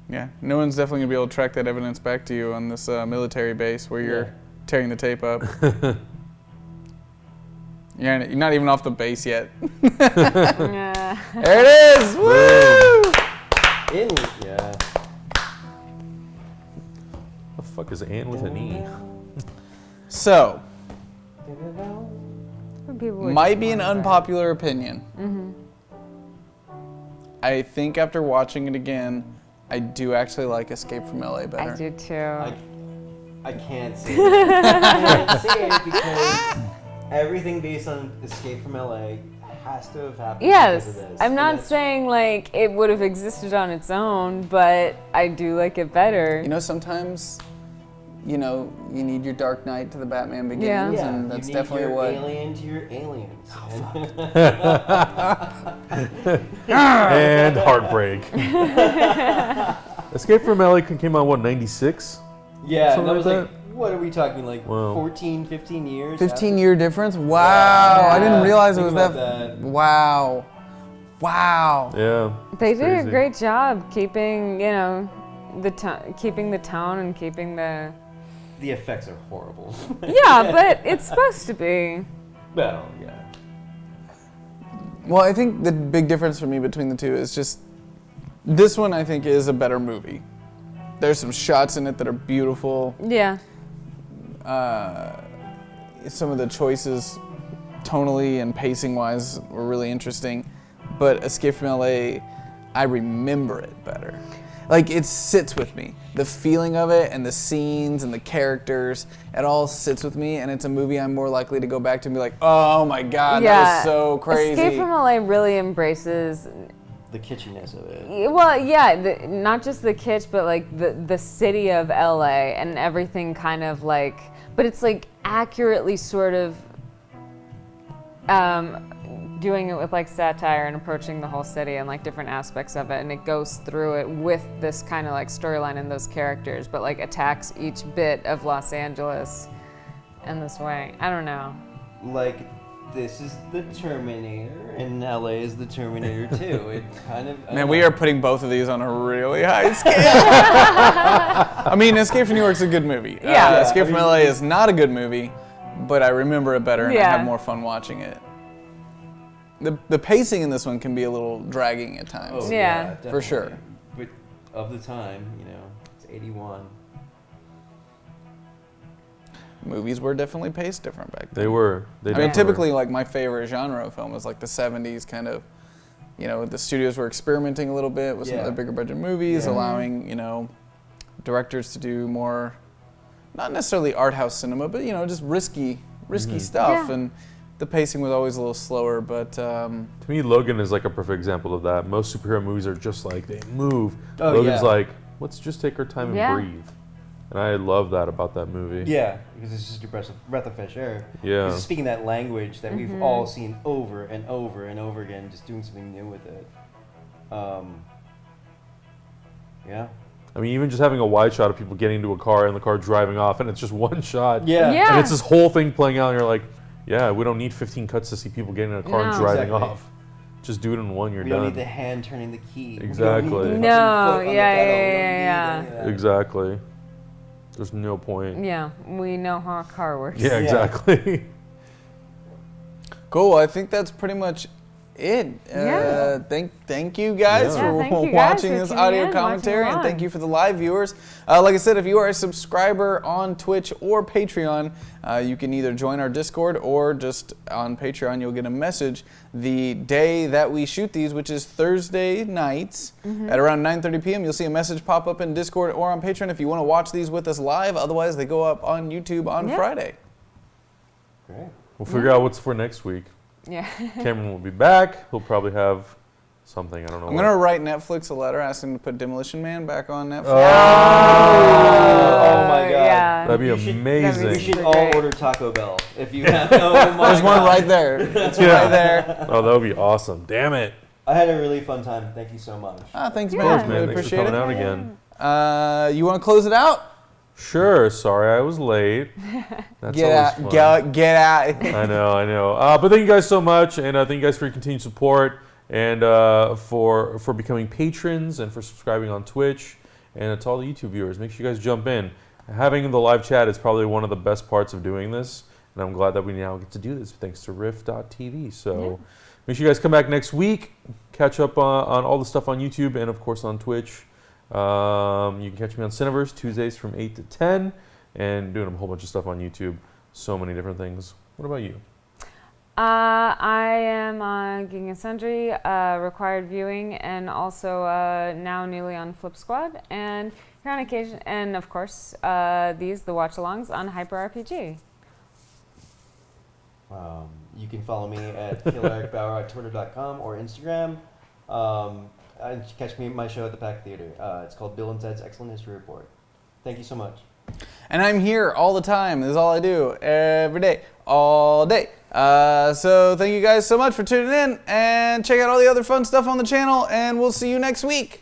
Yeah, no one's definitely gonna be able to track that evidence back to you on this military base where you're tearing the tape up. You're not even off the base yet. Yeah. There it is! Woo! Yeah. The fuck is Anne with an E? So, People would might just be an wonder. unpopular opinion. I think after watching it again, I do actually like Escape from LA better. I do too. I can't say it. I can't say it because everything based on Escape from LA has to have happened because of Yes, this. I'm And not that's- saying like it would have existed on its own, but I do like it better. You know, sometimes, you know, you need your Dark Knight to the Batman Begins, Yeah, and that's you need definitely your what. alien to your aliens. And heartbreak. Escape from LA came out, what, 96? Yeah, Something that was like like, what are we talking, like Wow. 14, 15 years? 15-year difference? Wow, I didn't realize it Think was about that. Wow. Wow. Yeah. They it's did crazy. a great job keeping, you know, keeping the tone and keeping the. The effects are horrible. Yeah, but it's supposed to be. Well, yeah. Well, I think the big difference for me between the two is just this one I think is a better movie. There's some shots in it that are beautiful. Yeah. Some of the choices tonally and pacing wise were really interesting. But Escape from LA, I remember it better. Like, it sits with me. The feeling of it and the scenes and the characters, it all sits with me, and it's a movie I'm more likely to go back to and be like, oh my God, that was so crazy. Escape from LA really embraces. The kitschiness of it. Well, yeah, not just the kitsch, but like the city of LA and everything kind of like, but it's like accurately sort of doing it with like satire and approaching the whole city and like different aspects of it, and it goes through it with this kind of like storyline and those characters, but like attacks each bit of Los Angeles in this way. I don't know. Like, this is the Terminator, and LA is the Terminator 2. It kind of. Man, we are putting both of these on a really high scale. I mean, Escape from New York's a good movie. Yeah. Escape from LA is not a good movie, but I remember it better and I Yeah. have more fun watching it. The pacing in this one can be a little dragging at times. Oh, Yeah. For sure. But of the time, you know, it's 81. Movies were definitely paced different back then. They were. They I mean, definitely were. typically, like, my favorite genre of film was like the 70s kind of, you know, the studios were experimenting a little bit with some of Yeah. the bigger budget movies, Yeah. allowing, you know, directors to do more, not necessarily art house cinema, but, you know, just risky stuff. Yeah. And the pacing was always a little slower, but To me, Logan is like a perfect example of that. Most superhero movies are just like, they move. Oh, Logan's yeah. like, let's just take our time and Yeah. breathe. And I love that about that movie. Yeah, because it's just a breath of fresh air. Yeah. It's speaking that language that we've all seen over and over and over again, just doing something new with it. Yeah. I mean, even just having a wide shot of people getting into a car and the car driving off, and it's just one shot. Yeah. Yeah. And it's this whole thing playing out, and you're like, yeah, we don't need 15 cuts to see people getting in a car and No. driving Exactly. off. Just do it in one, you're We done. don't need the hand turning the key. Exactly. We don't need the No, fucking foot on the yeah, pedal. yeah, We don't yeah, need yeah. any of that. Exactly. There's no point. Yeah, we know how a car works. Yeah, exactly. cool. I think that's pretty much Yeah. Thank you guys Yeah. for Thank you guys watching for this tuning audio in, commentary, watching and thank live. you for the live viewers. Like I said, if you are a subscriber on Twitch or Patreon, you can either join our Discord or just on Patreon you'll get a message the day that we shoot these, which is Thursday nights at around 9:30 p.m. You'll see a message pop up in Discord or on Patreon if you want to watch these with us live. Otherwise, they go up on YouTube on Friday. Great. We'll figure out what's for next week. Yeah. Cameron will be back. He'll probably have something. I don't know. I'm going to write Netflix a letter asking them to put Demolition Man back on Netflix. Oh my god. Yeah. That'd be You should- amazing. We should Super all great. order Taco Bell if you have. Oh my There's one God. right there. It's Yeah. right there. Oh, that would be awesome. Damn it. I had a really fun time. Thank you so much. Thanks, Yeah. man. Man, Really thanks for appreciate coming it. out again. You want to close it out? Sure. Sorry I was late. That's Get always out. fun. Get out. I know. But thank you guys so much, and thank you guys for your continued support, and for becoming patrons, and for subscribing on Twitch, and to all the YouTube viewers. Make sure you guys jump in. Having the live chat is probably one of the best parts of doing this, and I'm glad that we now get to do this thanks to Riff.tv. So make sure you guys come back next week, catch up on all the stuff on YouTube, and of course on Twitch. You can catch me on Cineverse Tuesdays from 8 to 10, and doing a whole bunch of stuff on YouTube. So many different things. What about you? I am on Geek and Sundry, required viewing, and also now newly on Flip Squad, and here on occasion, and of course the watch-alongs on Hyper RPG. You can follow me at KillerEricBauer at Twitter.com or Instagram. And catch me at my show at the Pack Theater. It's called Bill and Ted's Excellent History Report. Thank you so much. And I'm here all the time. This is all I do every day, all day. So thank you guys so much for tuning in, and check out all the other fun stuff on the channel, and we'll see you next week.